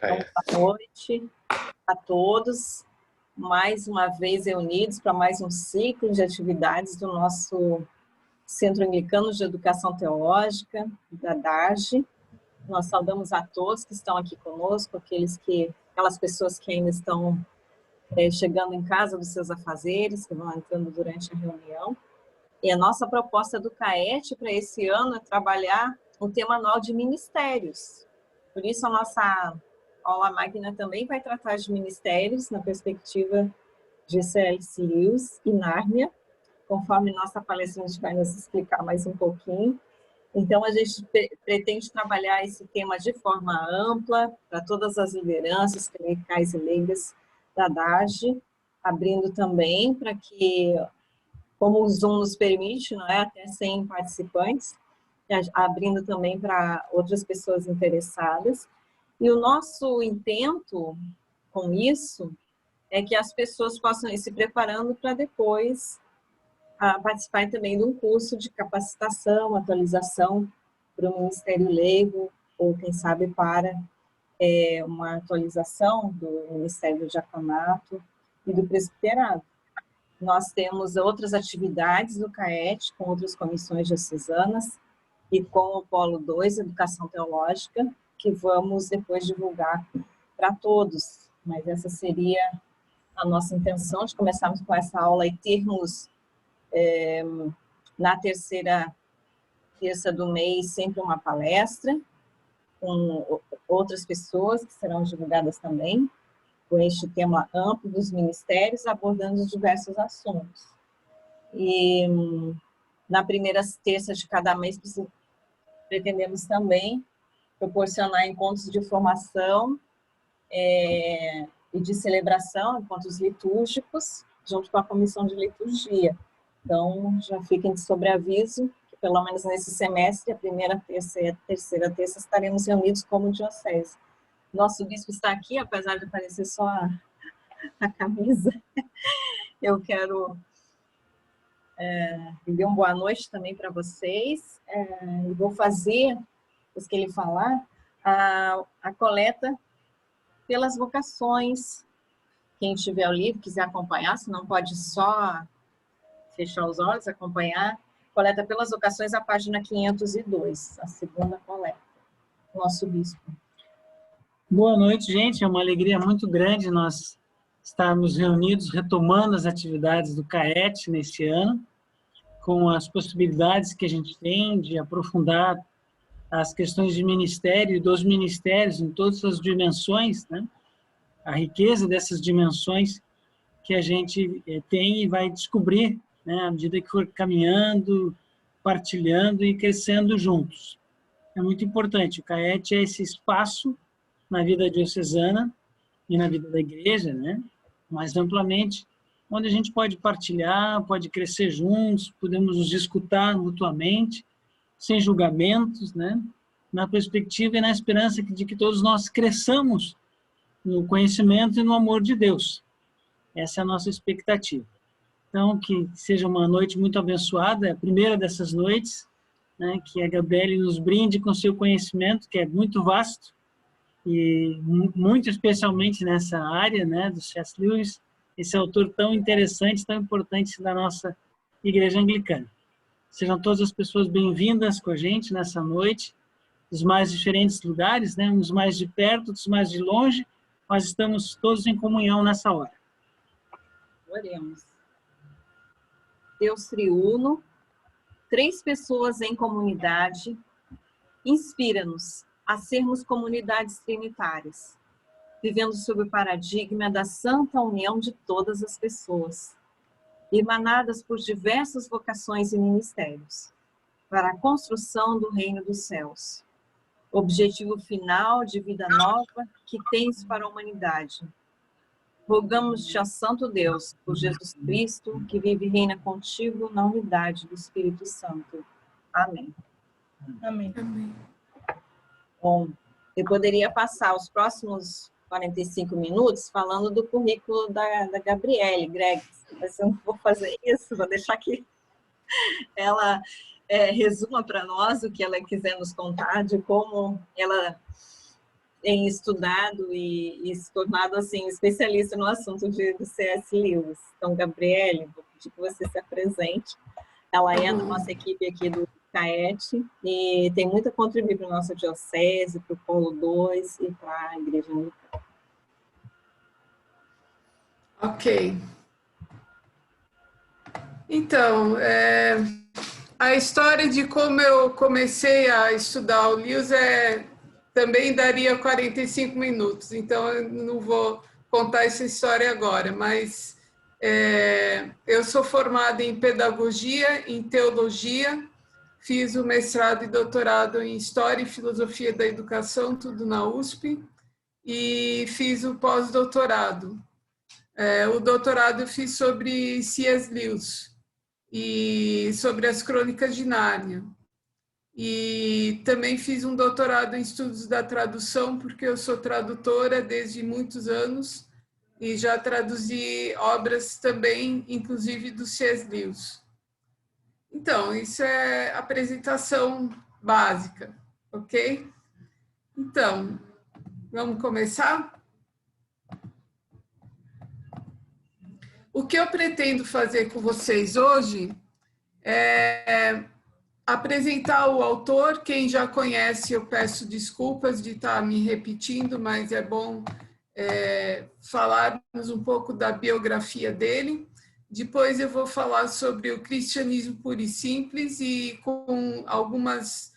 Então, boa noite a todos, mais uma vez reunidos para mais um ciclo de atividades do nosso Centro Anglicano de Educação Teológica, da DARGE. Nós saudamos a todos que estão aqui conosco, aquelas pessoas que ainda estão chegando em casa dos seus afazeres, que vão entrando durante a reunião. E a nossa proposta do CAET para esse ano é trabalhar o tema anual de ministérios. Por isso, a nossa aula magna também vai tratar de ministérios na perspectiva de C.S. Lewis e Nárnia, conforme nossa palestrante vai nos explicar mais um pouquinho. Então, a gente pretende trabalhar esse tema de forma ampla para todas as lideranças clericais e leigas da DARGE, abrindo também para que, como o Zoom nos permite, não é, até 100 participantes, abrindo também para outras pessoas interessadas. E o nosso intento com isso é que as pessoas possam ir se preparando para depois participar também de um curso de capacitação, atualização para o Ministério Leigo, ou quem sabe para uma atualização do Ministério do Diaconato e do Presbiterado. Nós temos outras atividades do CAET, com outras comissões diocesanas, e com o Polo 2, Educação Teológica, que vamos depois divulgar para todos. Mas essa seria a nossa intenção, de começarmos com essa aula e termos, na terceira terça do mês, sempre uma palestra, com outras pessoas que serão divulgadas também, com este tema amplo dos ministérios, abordando diversos assuntos. E na primeira terça de cada mês, pretendemos também proporcionar encontros de formação e de celebração, encontros litúrgicos, junto com a comissão de liturgia. Então, já fiquem de sobreaviso, que pelo menos nesse semestre, a primeira terça e a terceira terça, estaremos reunidos como diocese. Nosso bispo está aqui, apesar de aparecer só a camisa. Eu quero dar uma boa noite também para vocês, e vou fazer, depois que ele falar, a coleta pelas vocações. Quem tiver o livro, quiser acompanhar, se não pode só fechar os olhos, acompanhar, coleta pelas vocações, a página 502, a segunda coleta. Nosso bispo. Boa noite, gente. É uma alegria muito grande nós estarmos reunidos, retomando as atividades do CAET neste ano, com as possibilidades que a gente tem de aprofundar as questões de ministério e dos ministérios em todas as dimensões, né? A riqueza dessas dimensões que a gente tem e vai descobrir, né, à medida que for caminhando, partilhando e crescendo juntos. É muito importante. O CAET é esse espaço na vida diocesana e na vida da igreja, né, mais amplamente, onde a gente pode partilhar, pode crescer juntos, podemos nos escutar mutuamente, sem julgamentos, né, na perspectiva e na esperança de que todos nós cresçamos no conhecimento e no amor de Deus. Essa é a nossa expectativa. Então, que seja uma noite muito abençoada, a primeira dessas noites, né, que a Gabriele nos brinde com seu conhecimento, que é muito vasto, e muito especialmente nessa área, né, do C.S. Lewis, esse autor tão interessante, tão importante da nossa Igreja Anglicana. Sejam todas as pessoas bem-vindas com a gente nessa noite, dos mais diferentes lugares, né, uns mais de perto, outros mais de longe, mas estamos todos em comunhão nessa hora. Oremos. Deus triuno, três pessoas em comunidade, inspira-nos a sermos comunidades trinitárias, vivendo sob o paradigma da santa união de todas as pessoas, emanadas por diversas vocações e ministérios, para a construção do reino dos céus. Objetivo final de vida nova que tens para a humanidade. Rogamos-te, ó Santo Deus, por Jesus Cristo, que vive e reina contigo na unidade do Espírito Santo. Amém. Amém. Amém. Bom, eu poderia passar os próximos 45 minutos falando do currículo da Gabriele Greg, mas eu não vou fazer isso, vou deixar que ela resuma para nós o que ela quiser nos contar, de como ela em estudado e se tornado assim, especialista no assunto do C.S. Lewis. Então, Gabriele, vou pedir que você se apresente. Ela é da nossa equipe aqui do CAET e tem muito a contribuir para a nossa diocese, para o Polo 2 e para a Igreja Anglicana. Ok. Então, a história de como eu comecei a estudar o Lewis também daria 45 minutos, então eu não vou contar essa história agora, mas eu sou formada em pedagogia, em teologia, fiz o mestrado e doutorado em História e Filosofia da Educação, tudo na USP, e fiz o pós-doutorado. O doutorado eu fiz sobre C.S. Lewis e sobre as Crônicas de Nárnia. E também fiz um doutorado em estudos da tradução, porque eu sou tradutora desde muitos anos e já traduzi obras também, inclusive do C.S. Lewis. Então, isso é a apresentação básica, ok? Então, vamos começar? O que eu pretendo fazer com vocês hoje é apresentar o autor. Quem já conhece, eu peço desculpas de estar me repetindo, mas é bom falarmos um pouco da biografia dele. Depois eu vou falar sobre o cristianismo puro e simples e com algumas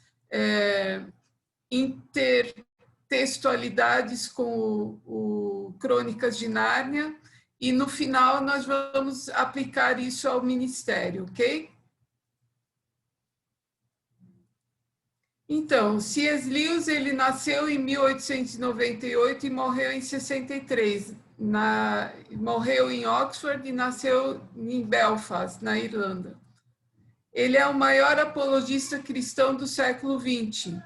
intertextualidades com o Crônicas de Nárnia. E no final nós vamos aplicar isso ao ministério, ok? Então, C.S. Lewis, ele nasceu em 1898 e morreu em 63. Morreu em Oxford e nasceu em Belfast, na Irlanda. Ele é o maior apologista cristão do século XX.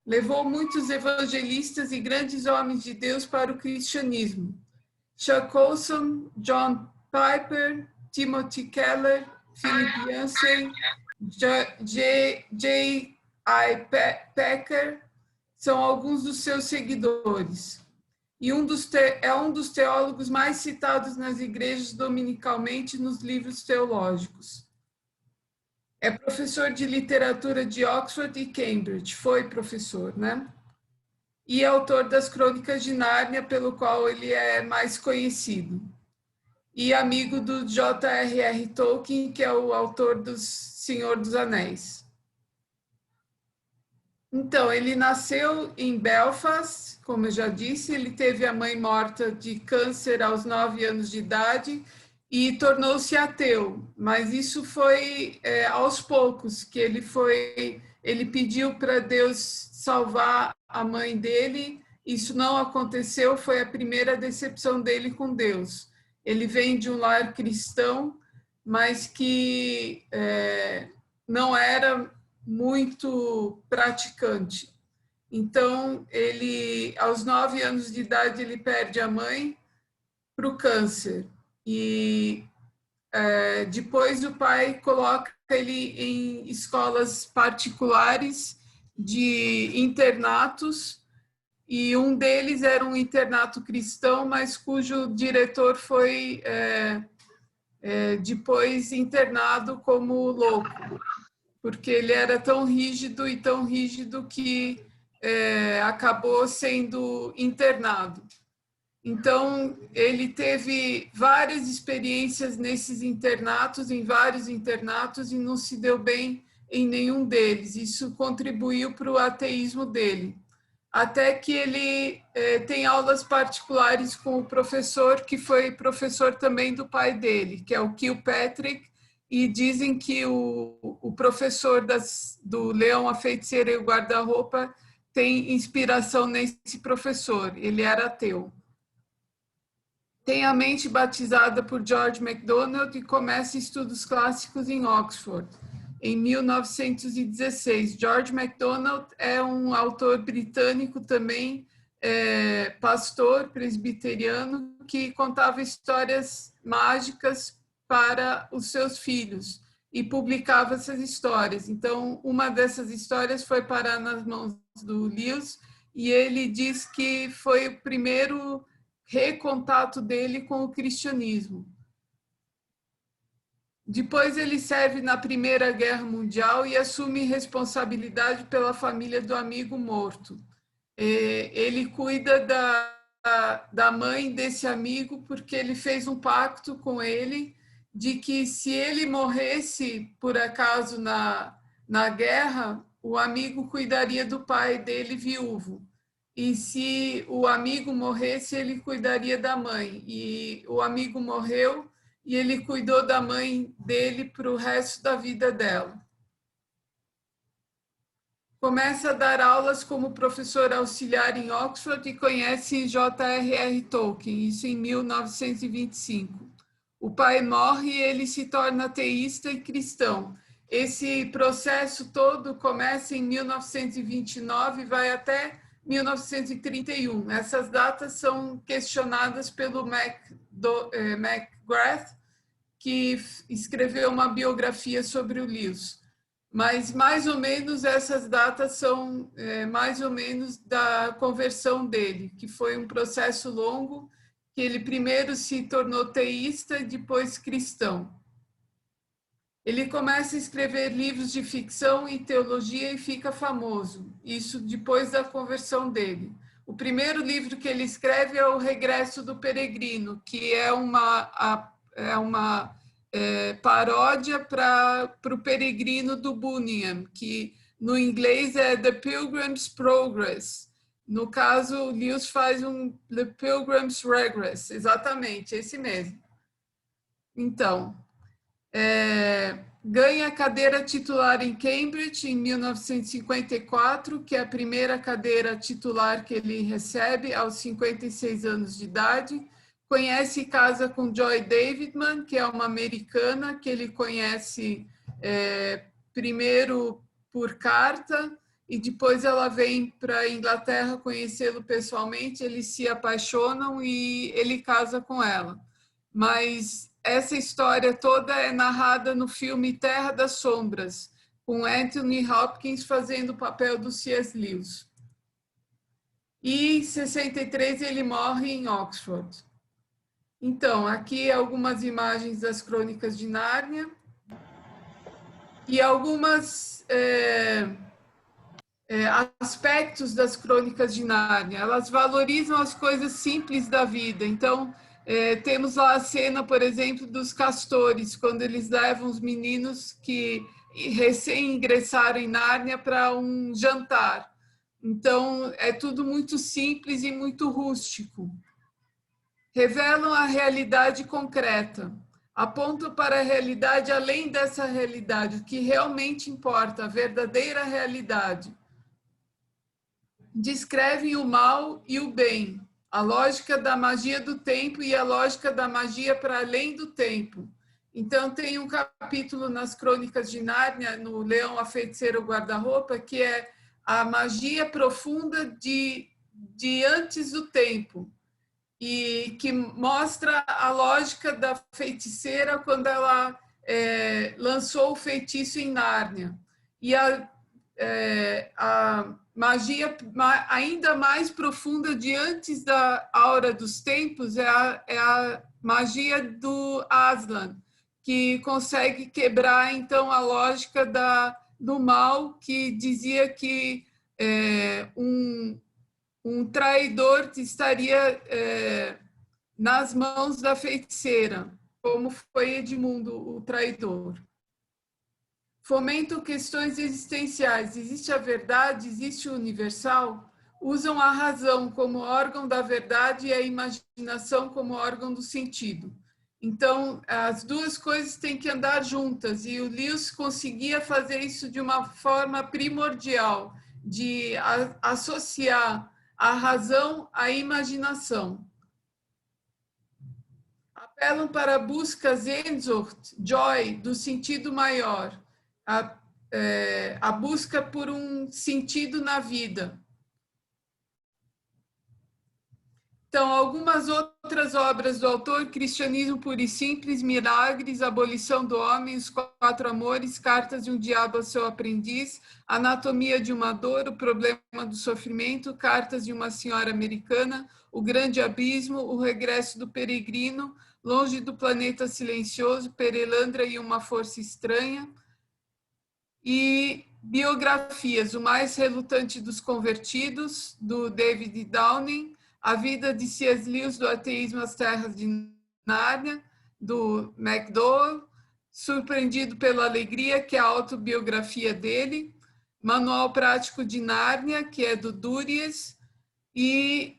Levou muitos evangelistas e grandes homens de Deus para o cristianismo. Chuck Colson, John Piper, Timothy Keller, Philip Yancey, J.I. Packer são alguns dos seus seguidores. E é um dos teólogos mais citados nas igrejas dominicalmente nos livros teológicos. É professor de literatura de Oxford e Cambridge, foi professor, né? E é autor das Crônicas de Nárnia, pelo qual ele é mais conhecido. E amigo do J.R.R. Tolkien, que é o autor do Senhor dos Anéis. Então, ele nasceu em Belfast, como eu já disse, ele teve a mãe morta de câncer aos 9 anos de idade e tornou-se ateu, mas isso foi aos poucos que ele pediu para Deus salvar a mãe dele. Isso não aconteceu, foi a primeira decepção dele com Deus. Ele vem de um lar cristão, mas que não era muito praticante. Então, aos 9 anos de idade, ele perde a mãe para o câncer. E depois o pai coloca ele em escolas particulares de internatos, e um deles era um internato cristão, mas cujo diretor foi depois internado como louco, porque ele era tão rígido e tão rígido que acabou sendo internado. Então, ele teve várias experiências nesses internatos, em vários internatos, e não se deu bem em nenhum deles. Isso contribuiu para o ateísmo dele. Até que ele tem aulas particulares com o professor, que foi professor também do pai dele, que é o Kilpatrick, e dizem que o professor do Leão, a Feiticeira e o Guarda-Roupa tem inspiração nesse professor. Ele era ateu. Tem a mente batizada por George MacDonald e começa estudos clássicos em Oxford, em 1916. George MacDonald é um autor britânico também, pastor presbiteriano, que contava histórias mágicas para os seus filhos e publicava essas histórias. Então, uma dessas histórias foi parar nas mãos do Lewis, e ele diz que foi o primeiro recontato dele com o cristianismo. Depois ele serve na Primeira Guerra Mundial e assume responsabilidade pela família do amigo morto. Ele cuida da mãe desse amigo porque ele fez um pacto com ele de que se ele morresse por acaso na guerra, o amigo cuidaria do pai dele viúvo. E se o amigo morresse, ele cuidaria da mãe. E o amigo morreu e ele cuidou da mãe dele para o resto da vida dela. Começa a dar aulas como professor auxiliar em Oxford e conhece J.R.R. Tolkien, isso em 1925. O pai morre e ele se torna ateísta e cristão. Esse processo todo começa em 1929 e vai até 1931. Essas datas são questionadas pelo McGrath, que escreveu uma biografia sobre o Lewis. Mas mais ou menos essas datas são mais ou menos da conversão dele, que foi um processo longo, que ele primeiro se tornou teísta e depois cristão. Ele começa a escrever livros de ficção e teologia e fica famoso, isso depois da conversão dele. O primeiro livro que ele escreve é O Regresso do Peregrino, que é uma paródia para o Peregrino do Bunyan, que no inglês é The Pilgrim's Progress. No caso, Lewis faz The Pilgrim's Regress, exatamente, esse mesmo. Então, ganha a cadeira titular em Cambridge em 1954, que é a primeira cadeira titular que ele recebe aos 56 anos de idade. Conhece e casa com Joy Davidman, que é uma americana que ele conhece primeiro por carta e depois ela vem para a Inglaterra conhecê-lo pessoalmente, eles se apaixonam e ele casa com ela. Mas essa história toda é narrada no filme Terra das Sombras, com Anthony Hopkins fazendo o papel do C.S. Lewis. E em 63 ele morre em Oxford. Então, aqui algumas imagens das Crônicas de Nárnia e algumas aspectos das Crônicas de Nárnia. Elas valorizam as coisas simples da vida. Então, temos lá a cena, por exemplo, dos castores, quando eles levam os meninos que recém-ingressaram em Nárnia para um jantar. Então, é tudo muito simples e muito rústico. Revelam a realidade concreta, apontam para a realidade além dessa realidade, o que realmente importa, a verdadeira realidade. Descrevem o mal e o bem, a lógica da magia do tempo e a lógica da magia para além do tempo. Então, tem um capítulo nas Crônicas de Nárnia, no Leão, a Feiticeira, o Guarda-Roupa, que é a magia profunda de antes do tempo, e que mostra a lógica da feiticeira quando ela lançou o feitiço em Nárnia. E a magia ainda mais profunda de antes da Aura dos Tempos é a magia do Aslan, que consegue quebrar, então, a lógica do mal, que dizia que um traidor estaria nas mãos da feiticeira, como foi Edmundo, o traidor. Fomentam questões existenciais. Existe a verdade, existe o universal? Usam a razão como órgão da verdade e a imaginação como órgão do sentido. Então, as duas coisas têm que andar juntas, e o Lewis conseguia fazer isso de uma forma primordial, de associar a razão à imaginação. Apelam para a busca Sehnsucht, joy, do sentido maior, a busca por um sentido na vida. Então, algumas outras outras obras do autor: Cristianismo Puro e Simples, Milagres, Abolição do Homem, Os Quatro Amores, Cartas de um Diabo ao Seu Aprendiz, Anatomia de uma Dor, O Problema do Sofrimento, Cartas de uma Senhora Americana, O Grande Abismo, O Regresso do Peregrino, Longe do Planeta Silencioso, Perelandra e uma Força Estranha, e biografias: O Mais Relutante dos Convertidos, do David Downing, A Vida de C.S. Lewis, do Ateísmo às Terras de Nárnia, do McDowell, Surpreendido pela Alegria, que é a autobiografia dele, Manual Prático de Nárnia, que é do Duries, e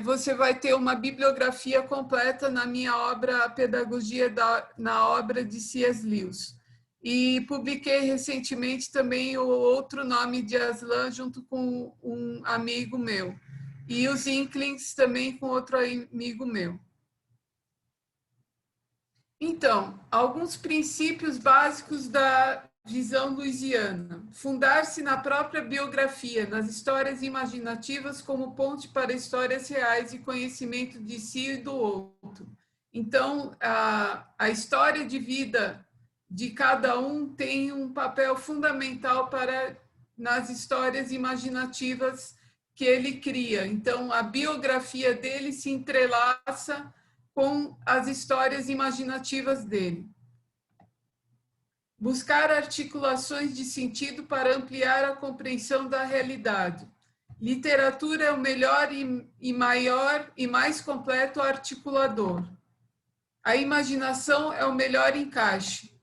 você vai ter uma bibliografia completa na minha obra, A Pedagogia na obra de C.S. Lewis. E publiquei recentemente também o Outro Nome de Aslan, junto com um amigo meu. E os Inklings também com outro amigo meu. Então, alguns princípios básicos da visão luisiana. Fundar-se na própria biografia, nas histórias imaginativas como ponte para histórias reais e conhecimento de si e do outro. Então, a história de vida de cada um tem um papel fundamental nas histórias imaginativas que ele cria. Então, a biografia dele se entrelaça com as histórias imaginativas dele. Buscar articulações de sentido para ampliar a compreensão da realidade. Literatura é o melhor e maior e mais completo articulador. A imaginação é o melhor encaixe.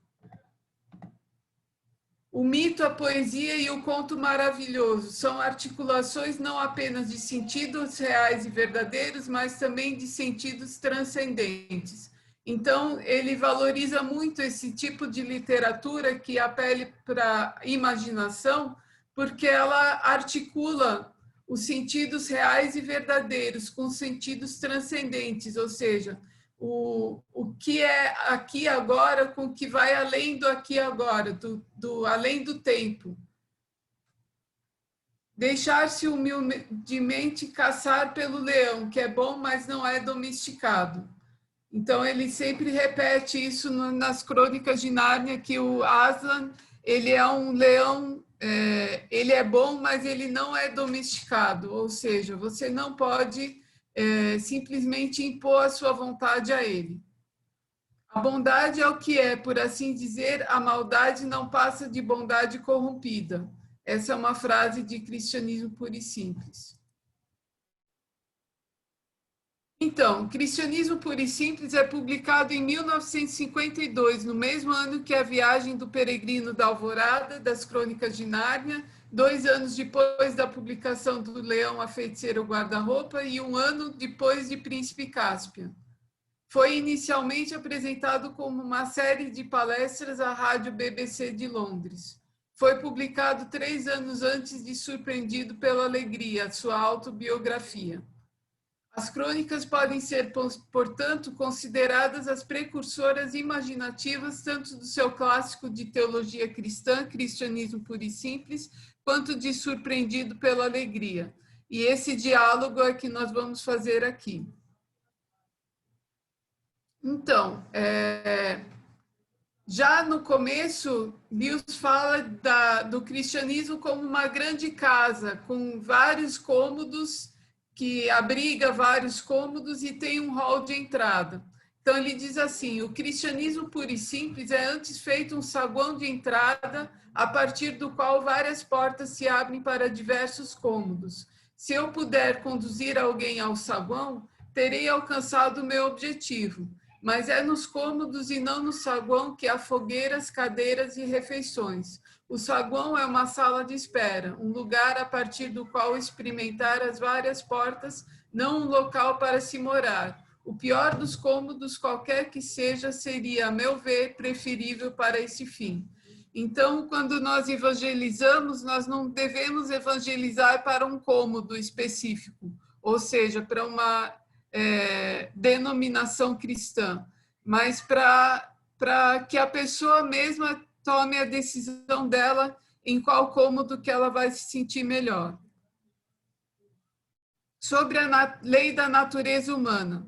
O mito, a poesia e o conto maravilhoso são articulações não apenas de sentidos reais e verdadeiros, mas também de sentidos transcendentes. Então, ele valoriza muito esse tipo de literatura que apele para a imaginação, porque ela articula os sentidos reais e verdadeiros com sentidos transcendentes, ou seja, o que é aqui agora com o que vai além do aqui agora, além do tempo. Deixar-se humildemente caçar pelo leão, que é bom, mas não é domesticado. Então, ele sempre repete isso nas Crônicas de Nárnia, que o Aslan, ele é um leão, ele é bom, mas ele não é domesticado, ou seja, você não pode simplesmente impor a sua vontade a ele. A bondade é o que é, por assim dizer, a maldade não passa de bondade corrompida. Essa é uma frase de Cristianismo Puro e Simples. Então, Cristianismo Puro e Simples é publicado em 1952, no mesmo ano que A Viagem do Peregrino da Alvorada, das Crônicas de Nárnia, 2 anos depois da publicação do Leão, a Feiticeira, o Guarda-Roupa, e 1 ano depois de Príncipe Cáspia. Foi inicialmente apresentado como uma série de palestras à rádio BBC de Londres. Foi publicado 3 anos antes de Surpreendido pela Alegria, sua autobiografia. As crônicas podem ser, portanto, consideradas as precursoras imaginativas tanto do seu clássico de teologia cristã, Cristianismo Puro e Simples, quanto de Surpreendido pela Alegria. E esse diálogo é que nós vamos fazer aqui. Então, já no começo, Lewis fala do cristianismo como uma grande casa, com vários cômodos, que abriga vários cômodos e tem um hall de entrada. Então, ele diz assim: o cristianismo puro e simples é antes feito um saguão de entrada, a partir do qual várias portas se abrem para diversos cômodos. Se eu puder conduzir alguém ao saguão, terei alcançado o meu objetivo. Mas é nos cômodos e não no saguão que há fogueiras, cadeiras e refeições. O saguão é uma sala de espera, um lugar a partir do qual experimentar as várias portas, não um local para se morar. O pior dos cômodos, qualquer que seja, seria, a meu ver, preferível para esse fim. Então, quando nós evangelizamos, nós não devemos evangelizar para um cômodo específico, ou seja, para uma denominação cristã, mas para que a pessoa mesma tome a decisão dela em qual cômodo que ela vai se sentir melhor. Sobre a lei da natureza humana.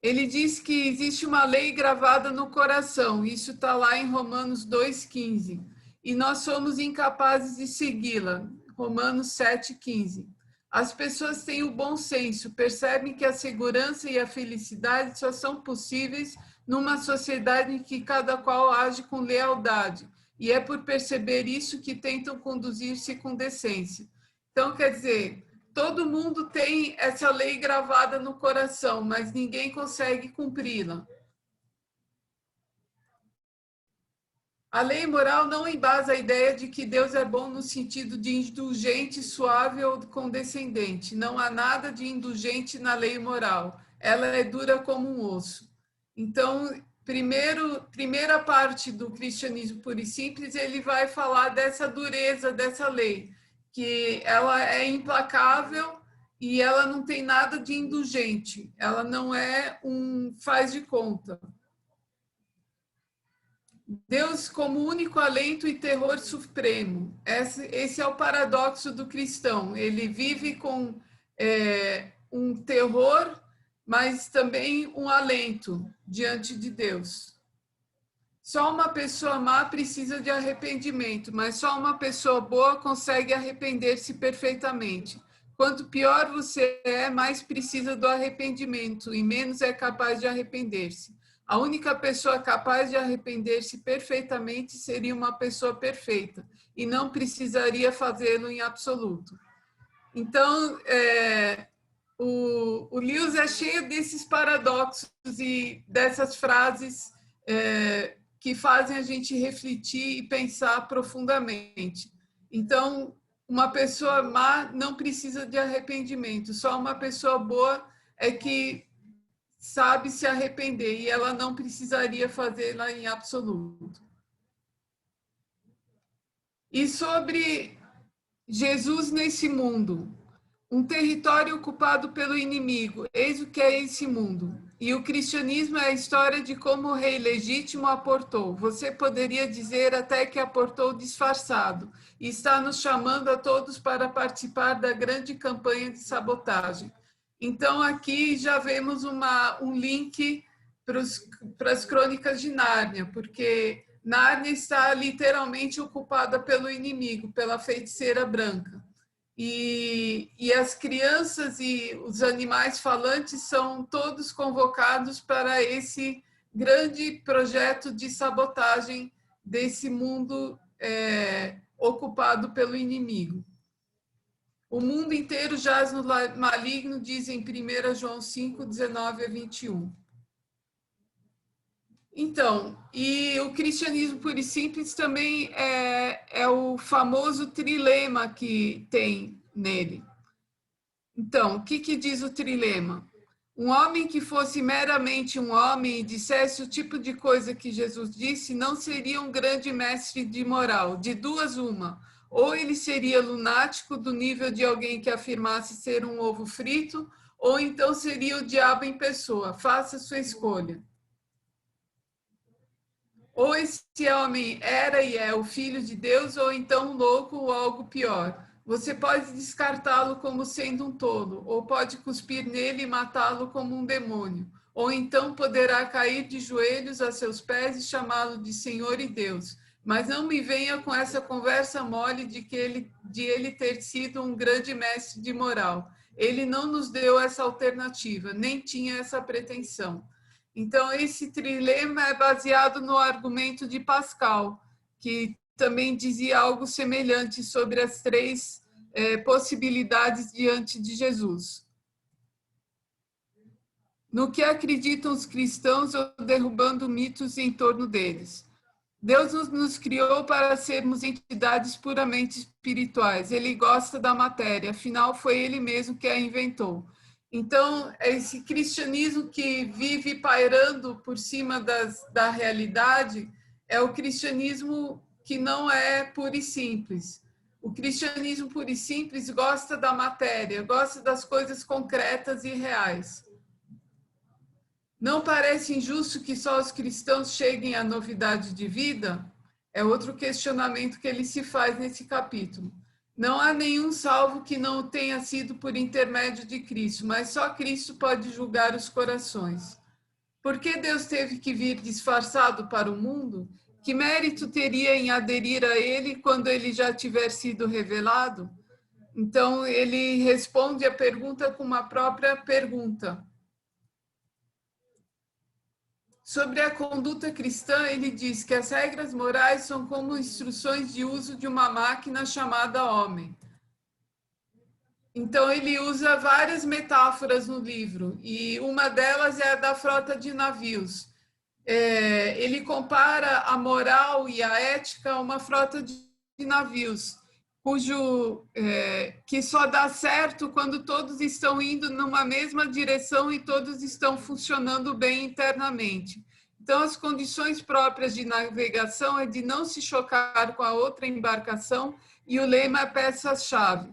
Ele diz que existe uma lei gravada no coração, isso está lá em Romanos 2,15, e nós somos incapazes de segui-la, Romanos 7,15. As pessoas têm o bom senso, percebem que a segurança e a felicidade só são possíveis numa sociedade em que cada qual age com lealdade, e é por perceber isso que tentam conduzir-se com decência. Então, quer dizer, todo mundo tem essa lei gravada no coração, mas ninguém consegue cumpri-la. A lei moral não embasa a ideia de que Deus é bom no sentido de indulgente, suave ou condescendente. Não há nada de indulgente na lei moral. Ela é dura como um osso. Então, primeira parte do cristianismo puro e simples, ele vai falar dessa dureza dessa lei, que ela é implacável e ela não tem nada de indulgente. Ela não é um faz de conta. Deus como único alento e terror supremo. Esse é o paradoxo do cristão. Ele vive com um terror, mas também um alento diante de Deus. Só uma pessoa má precisa de arrependimento, mas só uma pessoa boa consegue arrepender-se perfeitamente. Quanto pior você é, mais precisa do arrependimento e menos é capaz de arrepender-se. A única pessoa capaz de arrepender-se perfeitamente seria uma pessoa perfeita e não precisaria fazê-lo em absoluto. Então, o Lewis é cheio desses paradoxos e dessas frases que fazem a gente refletir e pensar profundamente. Então, uma pessoa má não precisa de arrependimento, só uma pessoa boa é que sabe se arrepender e ela não precisaria fazê-la em absoluto. E sobre Jesus nesse mundo, um território ocupado pelo inimigo, eis o que é esse mundo. E o cristianismo é a história de como o rei legítimo aportou. Você poderia dizer até que aportou disfarçado e está nos chamando a todos para participar da grande campanha de sabotagem. Então, aqui já vemos um link para as crônicas de Nárnia, porque Nárnia está literalmente ocupada pelo inimigo, pela feiticeira branca. E as crianças e os animais falantes são todos convocados para esse grande projeto de sabotagem desse mundo ocupado pelo inimigo. O mundo inteiro jaz no maligno, diz em 1 João 5, 19 a 21. Então, e o cristianismo puro e simples também é o famoso trilema que tem nele. Então, o que diz o trilema? Um homem que fosse meramente um homem e dissesse o tipo de coisa que Jesus disse, não seria um grande mestre de moral. De duas, uma. Ou ele seria lunático do nível de alguém que afirmasse ser um ovo frito, ou então seria o diabo em pessoa. Faça sua escolha. Ou esse homem era e é o filho de Deus, ou então louco ou algo pior. Você pode descartá-lo como sendo um tolo, ou pode cuspir nele e matá-lo como um demônio. Ou então poderá cair de joelhos a seus pés e chamá-lo de Senhor e Deus. Mas não me venha com essa conversa mole de ele ter sido um grande mestre de moral. Ele não nos deu essa alternativa, nem tinha essa pretensão. Então, esse trilema é baseado no argumento de Pascal, que também dizia algo semelhante sobre as três possibilidades diante de Jesus. No que acreditam os cristãos ou derrubando mitos em torno deles? Deus nos criou para sermos entidades puramente espirituais. Ele gosta da matéria, afinal foi ele mesmo que a inventou. Então, esse cristianismo que vive pairando por cima da realidade é o cristianismo que não é puro e simples. O cristianismo puro e simples gosta da matéria, gosta das coisas concretas e reais. Não parece injusto que só os cristãos cheguem à novidade de vida? É outro questionamento que ele se faz nesse capítulo. Não há nenhum salvo que não tenha sido por intermédio de Cristo, mas só Cristo pode julgar os corações. Por que Deus teve que vir disfarçado para o mundo? Que mérito teria em aderir a ele quando ele já tiver sido revelado? Então, ele responde a pergunta com uma própria pergunta. Sobre a conduta cristã, ele diz que as regras morais são como instruções de uso de uma máquina chamada homem. Então, ele usa várias metáforas no livro, e uma delas é a da frota de navios. Ele compara a moral e a ética a uma frota de navios, que só dá certo quando todos estão indo numa mesma direção e todos estão funcionando bem internamente. Então, as condições próprias de navegação é de não se chocar com a outra embarcação, e o lema é peça-chave.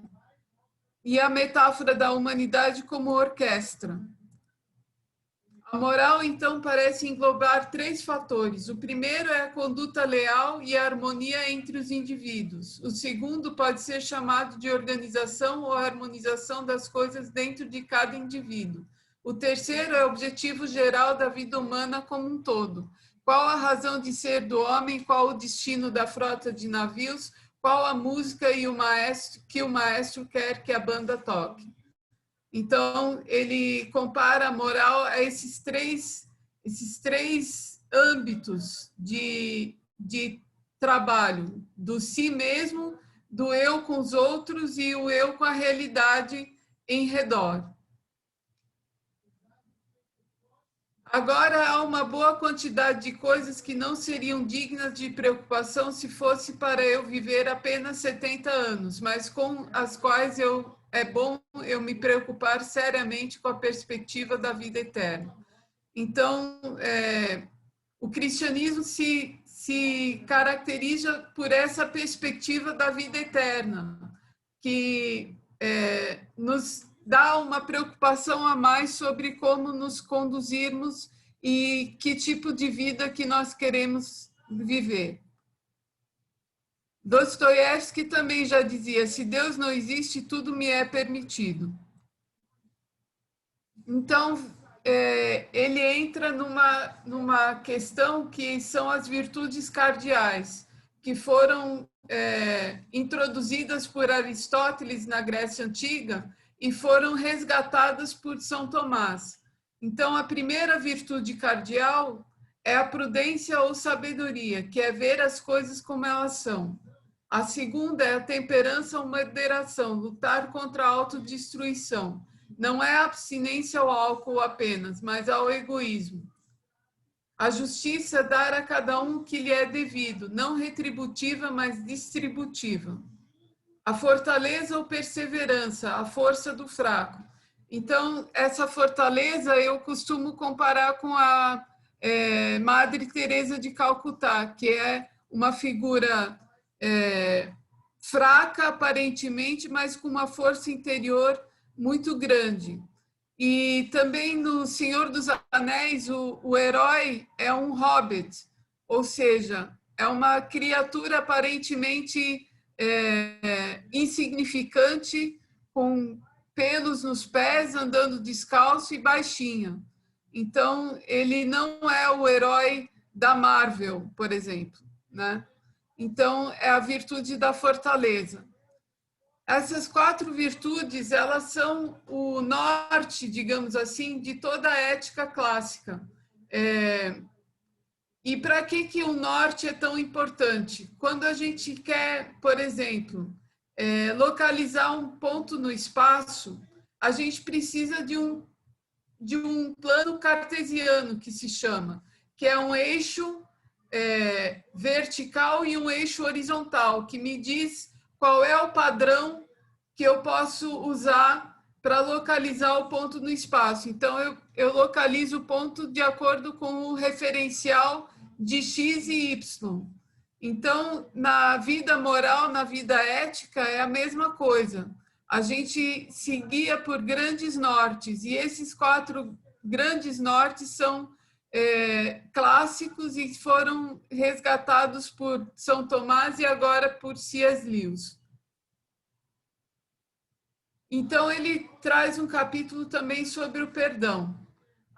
E a metáfora da humanidade como orquestra. A moral, então, parece englobar 3 fatores. O primeiro é a conduta leal e a harmonia entre os indivíduos. O segundo pode ser chamado de organização ou harmonização das coisas dentro de cada indivíduo. O terceiro é o objetivo geral da vida humana como um todo. Qual a razão de ser do homem, qual o destino da frota de navios, qual a música que o maestro quer que a banda toque. Então, ele compara a moral a esses três âmbitos de trabalho, do si mesmo, do eu com os outros e o eu com a realidade em redor. Agora, há uma boa quantidade de coisas que não seriam dignas de preocupação se fosse para eu viver apenas 70 anos, mas com as quais é bom eu me preocupar seriamente com a perspectiva da vida eterna. Então, o cristianismo se caracteriza por essa perspectiva da vida eterna, que nos dá uma preocupação a mais sobre como nos conduzirmos e que tipo de vida que nós queremos viver. Dostoiévski também já dizia: se Deus não existe, tudo me é permitido. Então, ele entra numa questão que são as virtudes cardeais, que foram introduzidas por Aristóteles na Grécia Antiga e foram resgatadas por São Tomás. Então, a primeira virtude cardeal é a prudência ou sabedoria, que é ver as coisas como elas são. A segunda é a temperança ou moderação, lutar contra a autodestruição. Não é a abstinência ao álcool apenas, mas ao egoísmo. A justiça é dar a cada um o que lhe é devido, não retributiva, mas distributiva. A fortaleza ou perseverança, a força do fraco. Então, essa fortaleza eu costumo comparar com a Madre Teresa de Calcutá, que é uma figura fraca aparentemente, mas com uma força interior muito grande. E também no Senhor dos Anéis, o herói é um hobbit, ou seja, é uma criatura aparentemente insignificante, com pelos nos pés, andando descalço e baixinha. Então, ele não é o herói da Marvel, por exemplo, né? Então, é a virtude da fortaleza. Essas 4 virtudes, elas são o norte, digamos assim, de toda a ética clássica. E para que o norte é tão importante? Quando a gente quer, por exemplo, localizar um ponto no espaço, a gente precisa de um plano cartesiano, que se chama, que é um eixo vertical e um eixo horizontal, que me diz qual é o padrão que eu posso usar para localizar o ponto no espaço. Então, eu localizo o ponto de acordo com o referencial de X e Y. Então, na vida moral, na vida ética, é a mesma coisa. A gente se guia por grandes nortes, e esses 4 grandes nortes são clássicos e foram resgatados por São Tomás e agora por C.S. Lewis. Então, ele traz um capítulo também sobre o perdão.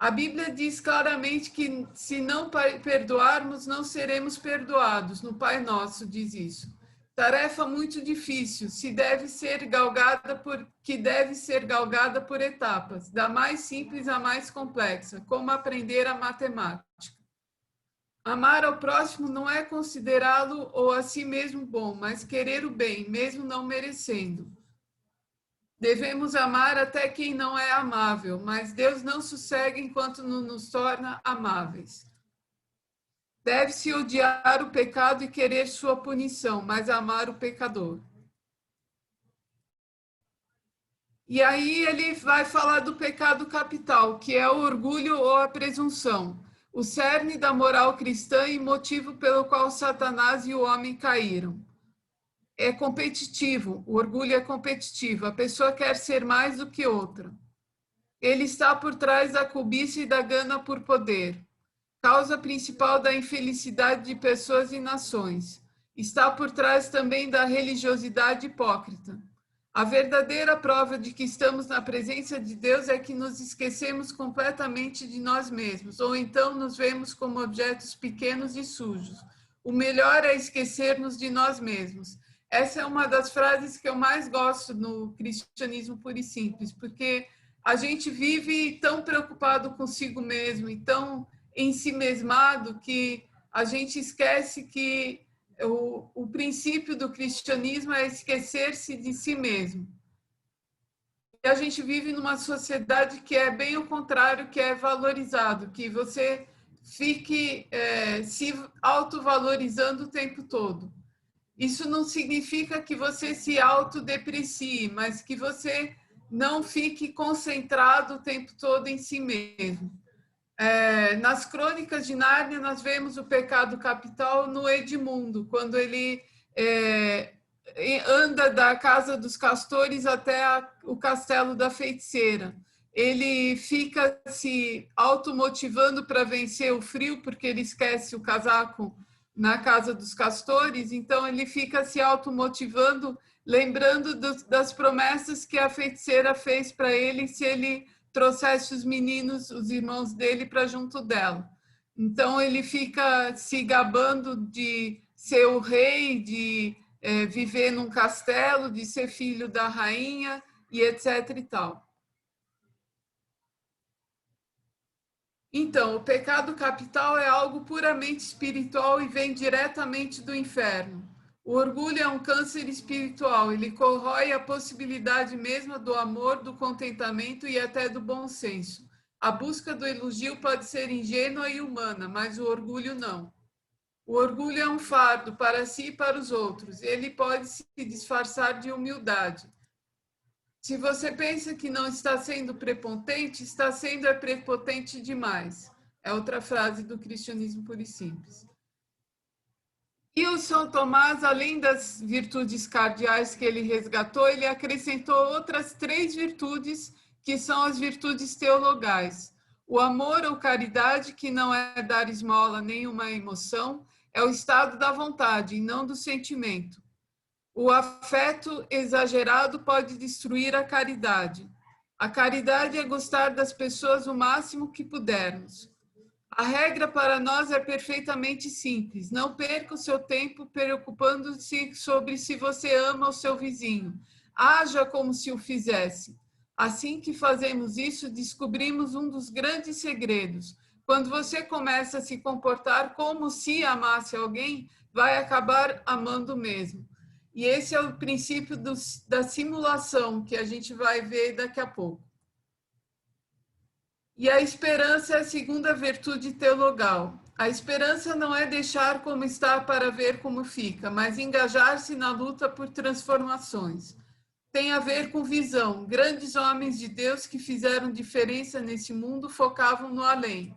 A Bíblia diz claramente que se não perdoarmos, não seremos perdoados. No Pai Nosso diz isso. Tarefa muito difícil, que deve ser galgada por etapas, da mais simples à mais complexa, como aprender a matemática. Amar ao próximo não é considerá-lo ou a si mesmo bom, mas querer o bem, mesmo não merecendo. Devemos amar até quem não é amável, mas Deus não sossega enquanto não nos torna amáveis. Deve-se odiar o pecado e querer sua punição, mas amar o pecador. E aí ele vai falar do pecado capital, que é o orgulho ou a presunção, o cerne da moral cristã e motivo pelo qual Satanás e o homem caíram. É competitivo, o orgulho é competitivo, a pessoa quer ser mais do que outra. Ele está por trás da cobiça e da gana por poder, causa principal da infelicidade de pessoas e nações. Está por trás também da religiosidade hipócrita. A verdadeira prova de que estamos na presença de Deus é que nos esquecemos completamente de nós mesmos, ou então nos vemos como objetos pequenos e sujos. O melhor é esquecer-nos de nós mesmos. Essa é uma das frases que eu mais gosto no cristianismo puro e simples, porque a gente vive tão preocupado consigo mesmo e tão ensimesmado que a gente esquece que o princípio do cristianismo é esquecer-se de si mesmo. E a gente vive numa sociedade que é bem o contrário, que é valorizado, que você fique se autovalorizando o tempo todo. Isso não significa que você se autodeprecie, mas que você não fique concentrado o tempo todo em si mesmo. Nas Crônicas de Nárnia, nós vemos o pecado capital no Edmundo, quando ele anda da Casa dos Castores até o Castelo da Feiticeira. Ele fica se automotivando para vencer o frio, porque ele esquece o casaco na Casa dos Castores, então ele fica se automotivando, lembrando das promessas que a feiticeira fez para ele se ele trouxesse os meninos, os irmãos dele, para junto dela. Então ele fica se gabando de ser o rei, de viver num castelo, de ser filho da rainha e etc e tal. Então, o pecado capital é algo puramente espiritual e vem diretamente do inferno. O orgulho é um câncer espiritual, ele corrói a possibilidade mesma do amor, do contentamento e até do bom senso. A busca do elogio pode ser ingênua e humana, mas o orgulho não. O orgulho é um fardo para si e para os outros, ele pode se disfarçar de humildade. Se você pensa que não está sendo prepotente, está sendo prepotente demais. É outra frase do cristianismo puro e simples. E o São Tomás, além das virtudes cardeais que ele resgatou, ele acrescentou outras 3 virtudes, que são as virtudes teologais. O amor ou caridade, que não é dar esmola nem uma emoção, é o estado da vontade e não do sentimento. O afeto exagerado pode destruir a caridade. A caridade é gostar das pessoas o máximo que pudermos. A regra para nós é perfeitamente simples. Não perca o seu tempo preocupando-se sobre se você ama o seu vizinho. Haja como se o fizesse. Assim que fazemos isso, descobrimos um dos grandes segredos. Quando você começa a se comportar como se amasse alguém, vai acabar amando mesmo. E esse é o princípio da simulação, que a gente vai ver daqui a pouco. E a esperança é a segunda virtude teologal. A esperança não é deixar como está para ver como fica, mas engajar-se na luta por transformações. Tem a ver com visão. Grandes homens de Deus que fizeram diferença nesse mundo focavam no além.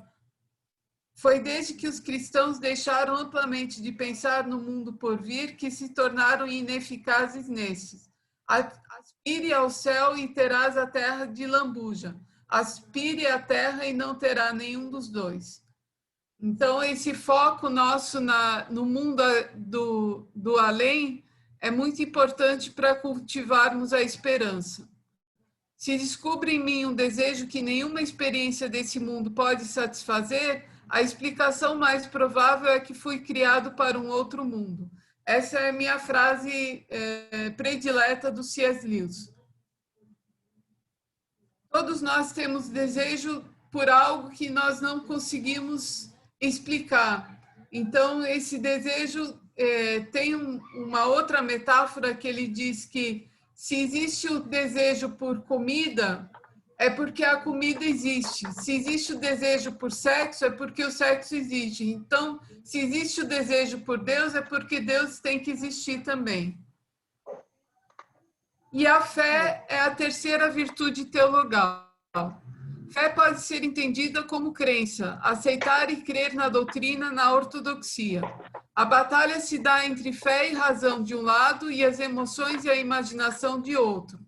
Foi desde que os cristãos deixaram amplamente de pensar no mundo por vir que se tornaram ineficazes nesses. Aspire ao céu e terás a terra de lambuja. Aspire à terra e não terá nenhum dos dois. Então, esse foco nosso no mundo do além é muito importante para cultivarmos a esperança. Se descubro em mim um desejo que nenhuma experiência desse mundo pode satisfazer, a explicação mais provável é que fui criado para um outro mundo. Essa é a minha frase predileta do C.S. Lewis. Todos nós temos desejo por algo que nós não conseguimos explicar. Então, esse desejo tem uma outra metáfora que ele diz que se existe o desejo por comida, é porque a comida existe. Se existe o desejo por sexo, é porque o sexo existe. Então, se existe o desejo por Deus, é porque Deus tem que existir também. E a fé é a terceira virtude teologal. Fé pode ser entendida como crença, aceitar e crer na doutrina, na ortodoxia. A batalha se dá entre fé e razão de um lado e as emoções e a imaginação de outro.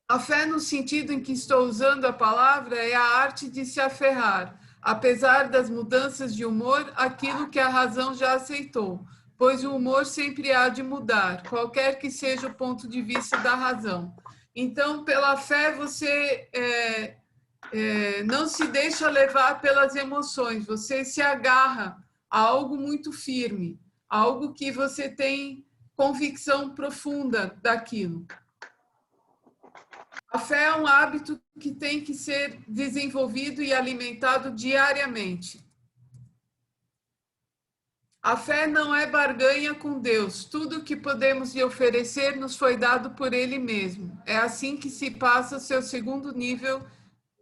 A fé, no sentido em que estou usando a palavra, é a arte de se aferrar, apesar das mudanças de humor, aquilo que a razão já aceitou, pois o humor sempre há de mudar, qualquer que seja o ponto de vista da razão. Então, pela fé, você não se deixa levar pelas emoções, você se agarra a algo muito firme, algo que você tem convicção profunda daquilo. A fé é um hábito que tem que ser desenvolvido e alimentado diariamente. A fé não é barganha com Deus. Tudo o que podemos lhe oferecer nos foi dado por Ele mesmo. É assim que se passa ao seu segundo nível,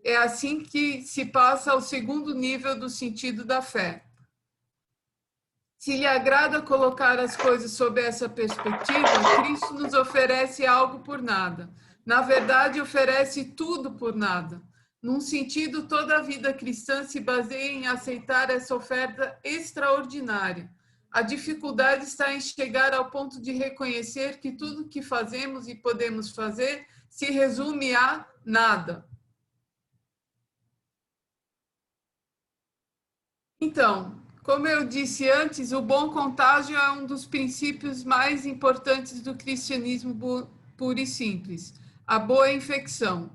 é assim que se passa ao segundo nível do sentido da fé. Se lhe agrada colocar as coisas sob essa perspectiva, Cristo nos oferece algo por nada. Na verdade, oferece tudo por nada. Num sentido, toda a vida cristã se baseia em aceitar essa oferta extraordinária. A dificuldade está em chegar ao ponto de reconhecer que tudo o que fazemos e podemos fazer se resume a nada. Então, como eu disse antes, o bom contágio é um dos princípios mais importantes do cristianismo puro e simples. A boa infecção.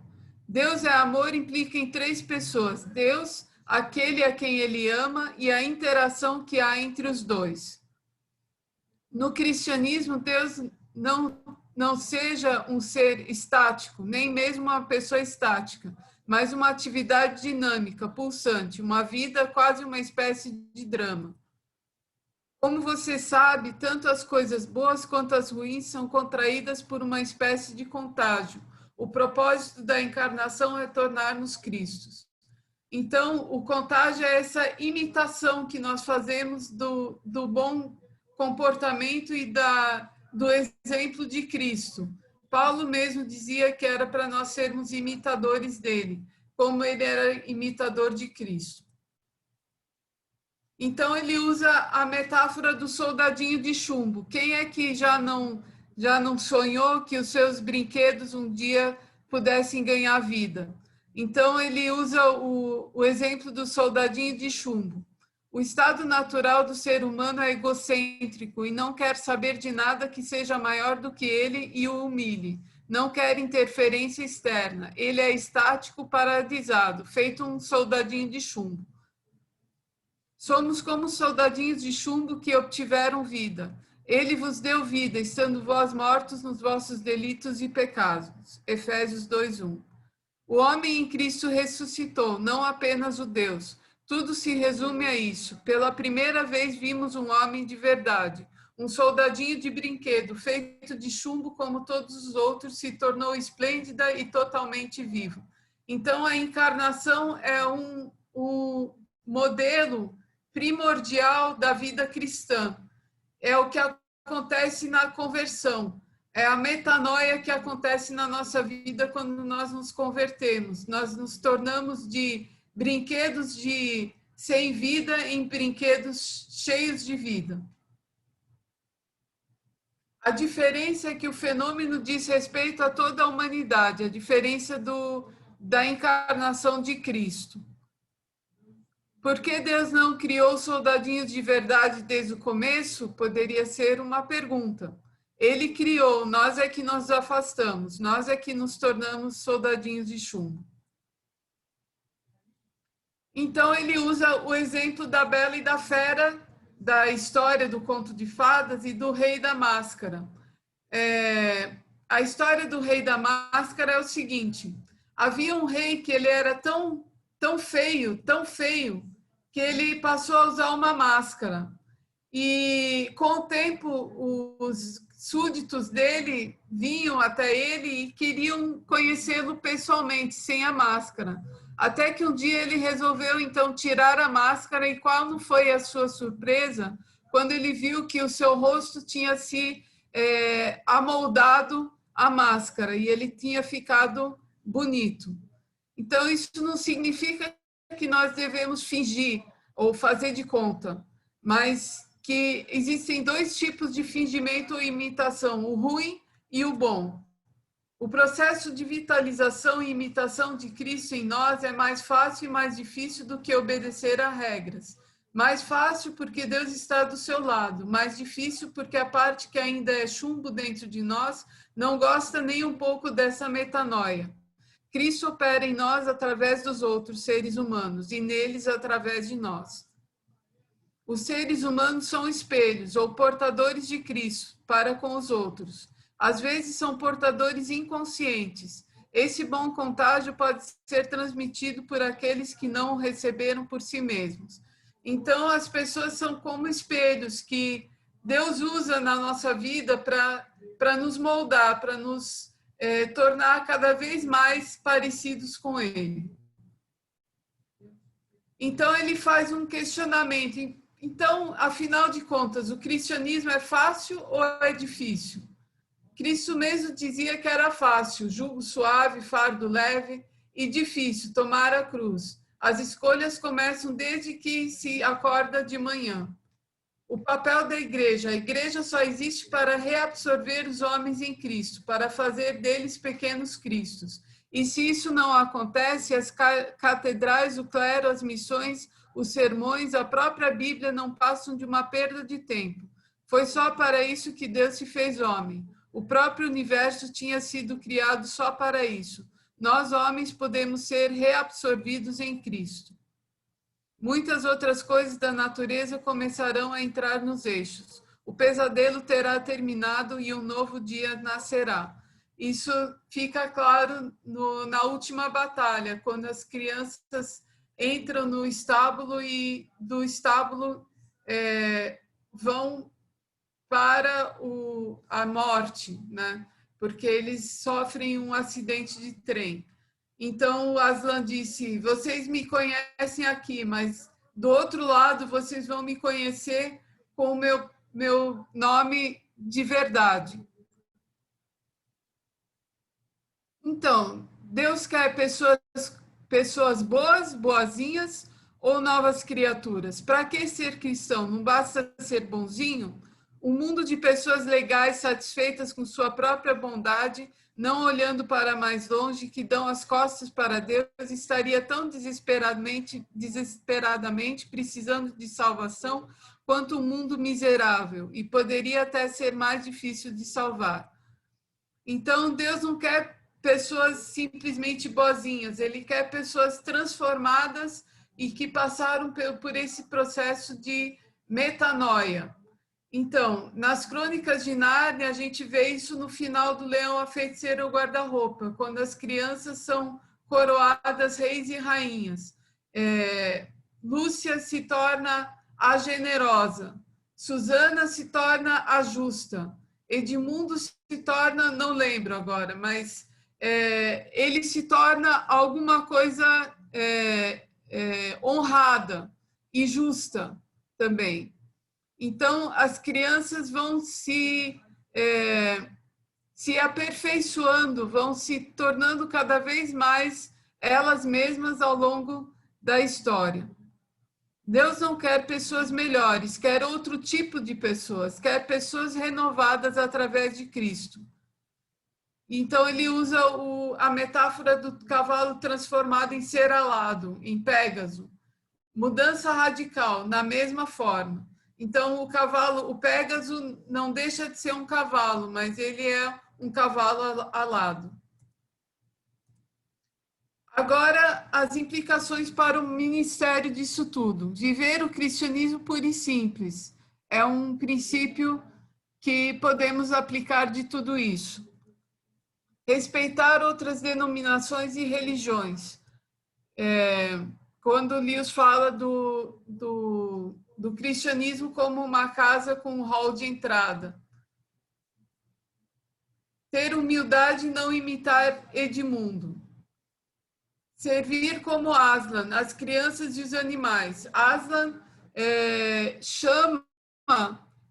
Deus é amor implica em três pessoas. Deus, aquele a quem ele ama e a interação que há entre os dois. No cristianismo, Deus não seja um ser estático, nem mesmo uma pessoa estática, mas uma atividade dinâmica, pulsante, uma vida quase uma espécie de drama. Como você sabe, tanto as coisas boas quanto as ruins são contraídas por uma espécie de contágio. O propósito da encarnação é tornar-nos Cristos. Então, o contágio é essa imitação que nós fazemos do bom comportamento e do exemplo de Cristo. Paulo mesmo dizia que era para nós sermos imitadores dele, como ele era imitador de Cristo. Então, ele usa a metáfora do soldadinho de chumbo. Quem é que já não sonhou que os seus brinquedos um dia pudessem ganhar vida? Então, ele usa o exemplo do soldadinho de chumbo. O estado natural do ser humano é egocêntrico e não quer saber de nada que seja maior do que ele e o humilhe. Não quer interferência externa. Ele é estático, paralisado, feito um soldadinho de chumbo. Somos como soldadinhos de chumbo que obtiveram vida. Ele vos deu vida, estando vós mortos nos vossos delitos e pecados. Efésios 2:1. O homem em Cristo ressuscitou, não apenas o Deus. Tudo se resume a isso. Pela primeira vez vimos um homem de verdade. Um soldadinho de brinquedo, feito de chumbo como todos os outros, se tornou esplêndida e totalmente vivo. Então, a encarnação é um modelo primordial da vida cristã. É o que acontece na conversão. É a metanoia que acontece na nossa vida quando nós nos convertemos. Nós nos tornamos de brinquedos sem vida em brinquedos cheios de vida. A diferença é que o fenômeno diz respeito a toda a humanidade, a diferença da encarnação de Cristo. Por que Deus não criou soldadinhos de verdade desde o começo? Poderia ser uma pergunta. Ele criou, nós é que nos afastamos, nós é que nos tornamos soldadinhos de chumbo. Então, ele usa o exemplo da Bela e da Fera, da história do conto de fadas e do Rei da Máscara. A história do Rei da Máscara é o seguinte: havia um rei que ele era tão feio, que ele passou a usar uma máscara. E, com o tempo, os súditos dele vinham até ele e queriam conhecê-lo pessoalmente, sem a máscara. Até que um dia ele resolveu, então, tirar a máscara, e qual não foi a sua surpresa quando ele viu que o seu rosto tinha se amoldado à máscara e ele tinha ficado bonito. Então, isso não significa que nós devemos fingir ou fazer de conta, mas que existem dois tipos de fingimento ou imitação, o ruim e o bom. O processo de vitalização e imitação de Cristo em nós é mais fácil e mais difícil do que obedecer a regras. Mais fácil porque Deus está do seu lado, mais difícil porque a parte que ainda é chumbo dentro de nós não gosta nem um pouco dessa metanoia. Cristo opera em nós através dos outros seres humanos e neles através de nós. Os seres humanos são espelhos ou portadores de Cristo para com os outros. Às vezes são portadores inconscientes. Esse bom contágio pode ser transmitido por aqueles que não o receberam por si mesmos. Então, as pessoas são como espelhos que Deus usa na nossa vida para nos moldar, para nos tornar cada vez mais parecidos com Ele. Então, ele faz um questionamento. Então, afinal de contas, o cristianismo é fácil ou é difícil? Cristo mesmo dizia que era fácil, jugo suave, fardo leve, e difícil, tomar a cruz. As escolhas começam desde que se acorda de manhã. O papel da igreja. A igreja só existe para reabsorver os homens em Cristo, para fazer deles pequenos cristos. E se isso não acontece, as catedrais, o clero, as missões, os sermões, a própria Bíblia não passam de uma perda de tempo. Foi só para isso que Deus se fez homem. O próprio universo tinha sido criado só para isso. Nós, homens, podemos ser reabsorvidos em Cristo. Muitas outras coisas da natureza começarão a entrar nos eixos. O pesadelo terá terminado e um novo dia nascerá. Isso fica claro na última batalha, quando as crianças entram no estábulo e do estábulo vão para a morte, né? Porque eles sofrem um acidente de trem. Então, Aslan disse, vocês me conhecem aqui, mas do outro lado vocês vão me conhecer com o meu nome de verdade. Então, Deus quer pessoas boas, boazinhas, ou novas criaturas? Para que ser cristão? Não basta ser bonzinho? Um mundo de pessoas legais, satisfeitas com sua própria bondade, não olhando para mais longe, que dão as costas para Deus, estaria tão desesperadamente precisando de salvação quanto um mundo miserável, e poderia até ser mais difícil de salvar. Então, Deus não quer pessoas simplesmente boazinhas, Ele quer pessoas transformadas e que passaram por esse processo de metanoia. Então, nas Crônicas de Nárnia, a gente vê isso no final do Leão, a Feiticeira e o Guarda-Roupa, quando as crianças são coroadas reis e rainhas. Lúcia se torna a generosa, Susana se torna a justa, Edmundo se torna, não lembro agora, mas ele se torna alguma coisa honrada e justa também. Então, as crianças vão se aperfeiçoando, vão se tornando cada vez mais elas mesmas ao longo da história. Deus não quer pessoas melhores, quer outro tipo de pessoas, quer pessoas renovadas através de Cristo. Então, ele usa a metáfora do cavalo transformado em ser alado, em Pégaso. Mudança radical, na mesma forma. Então, o cavalo, o Pégaso não deixa de ser um cavalo, mas ele é um cavalo alado. Agora, as implicações para o ministério disso tudo. Viver o cristianismo puro e simples é um princípio que podemos aplicar de tudo isso. Respeitar outras denominações e religiões. Quando o Lewis fala do cristianismo como uma casa com um hall de entrada. Ter humildade e não imitar Edmundo. Servir como Aslan, as crianças e os animais. Aslan chama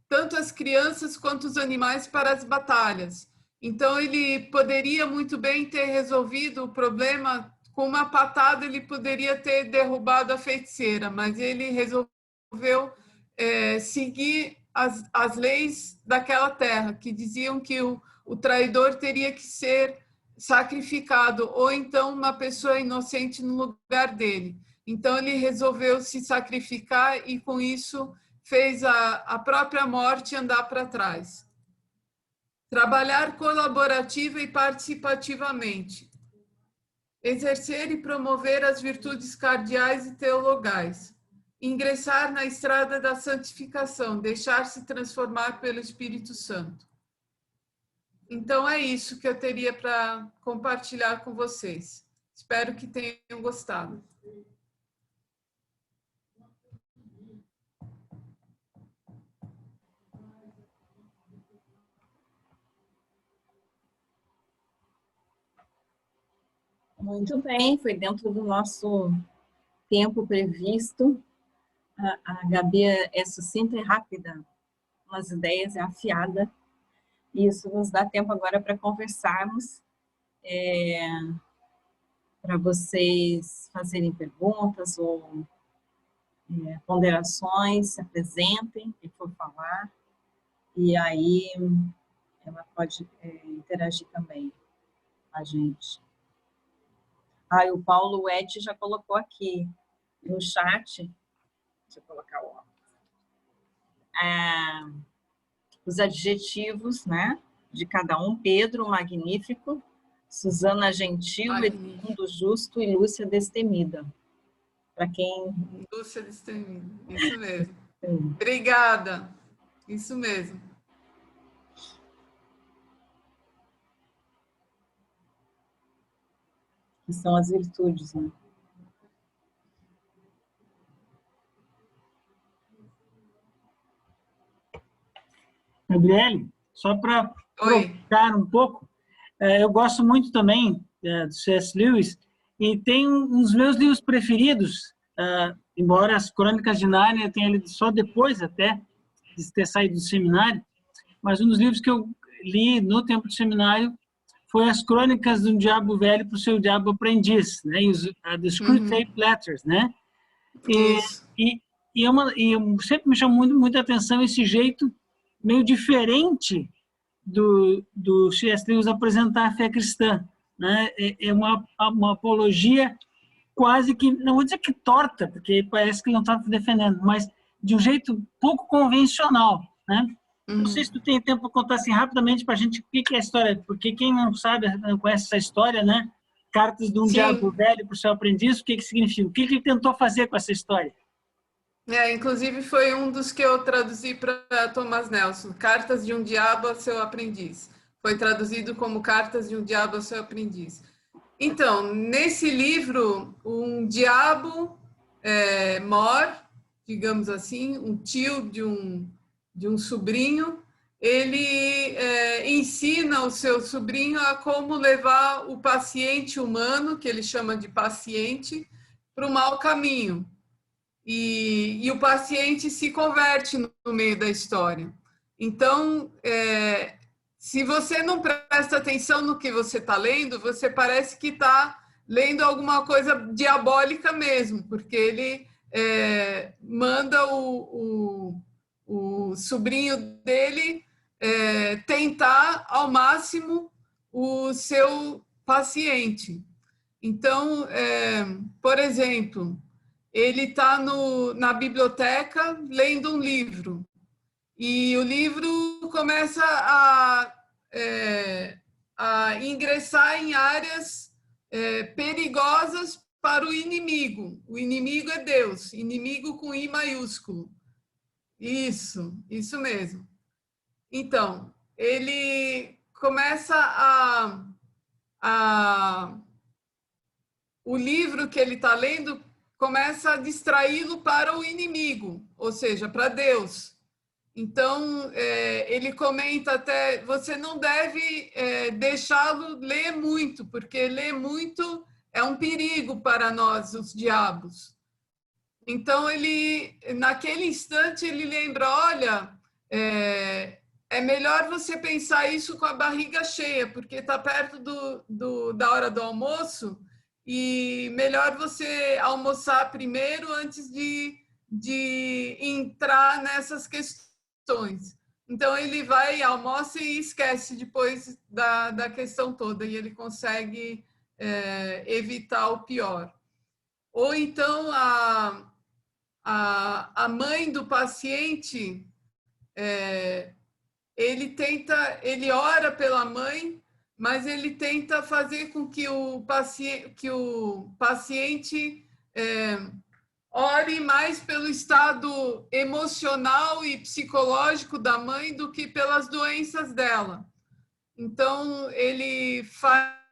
tanto as crianças quanto os animais para as batalhas. Então, ele poderia muito bem ter resolvido o problema com uma patada, ele poderia ter derrubado a feiticeira, mas ele resolveu seguir as leis daquela terra, que diziam que o traidor teria que ser sacrificado, ou então uma pessoa inocente no lugar dele. Então, ele resolveu se sacrificar e, com isso, fez a própria morte andar para trás. Trabalhar colaborativa e participativamente. Exercer e promover as virtudes cardeais e teologais. Ingressar na estrada da santificação, deixar-se transformar pelo Espírito Santo. Então, é isso que eu teria para compartilhar com vocês. Espero que tenham gostado. Muito bem, foi dentro do nosso tempo previsto. A Gabi é sucinta e rápida, umas ideias, é afiada. Isso nos dá tempo agora para conversarmos, para vocês fazerem perguntas ou ponderações, se apresentem, quem for falar, e aí ela pode interagir também com a gente. O Paulo Ed já colocou aqui no chat, deixa eu colocar os adjetivos, né, de cada um: Pedro, magnífico; Susana, gentil; Edmundo, justo; e Lúcia, destemida. Para quem... Lúcia, destemida, isso mesmo. Obrigada, isso mesmo. Que são as virtudes, né? Gabriele, só para provocar um pouco, eu gosto muito também do C.S. Lewis, e tem um dos meus livros preferidos, embora as Crônicas de Nárnia eu tenha lido só depois até de ter saído do seminário, mas um dos livros que eu li no tempo do seminário foi as Crônicas de um Diabo Velho para o seu Diabo Aprendiz, né? The Screwtape Letters, né? E sempre me chamou muito a atenção esse jeito meio diferente do C.S. Lewis apresentar a fé cristã, né? É uma apologia quase que, não vou dizer que torta, porque parece que ele não está defendendo, mas de um jeito pouco convencional, né? Não sei se tu tem tempo para contar assim rapidamente para a gente o que é a história, porque quem não sabe, não conhece essa história, né? Cartas de um Diabo Velho para o seu Aprendiz, o que significa? O que ele tentou fazer com essa história? Inclusive foi um dos que eu traduzi para Thomas Nelson, Cartas de um Diabo ao seu Aprendiz. Foi traduzido como Cartas de um Diabo ao seu Aprendiz. Então, nesse livro, um diabo mor, digamos assim, um tio de um sobrinho, ele ensina o seu sobrinho a como levar o paciente humano, que ele chama de paciente, para o mau caminho. E o paciente se converte no meio da história. Então, se você não presta atenção no que você está lendo, você parece que está lendo alguma coisa diabólica mesmo, porque ele manda o sobrinho dele tentar ao máximo o seu paciente. Então, por exemplo, ele está na biblioteca lendo um livro. E o livro começa a ingressar em áreas perigosas para o inimigo. O inimigo é Deus, inimigo com I maiúsculo. Isso mesmo. Então, ele começa o livro que ele está lendo começa a distraí-lo para o inimigo, ou seja, para Deus. Então, ele comenta até, você não deve deixá-lo ler muito, porque ler muito é um perigo para nós, os diabos. Então, naquele instante, ele lembra, olha, é melhor você pensar isso com a barriga cheia, porque está perto da hora do almoço, e melhor você almoçar primeiro antes de entrar nessas questões. Então, ele vai, almoça e esquece depois da questão toda, e ele consegue evitar o pior. Ou então, a mãe do paciente, ele ora pela mãe, mas ele tenta fazer com que o paciente ore mais pelo estado emocional e psicológico da mãe do que pelas doenças dela. Então, ele faz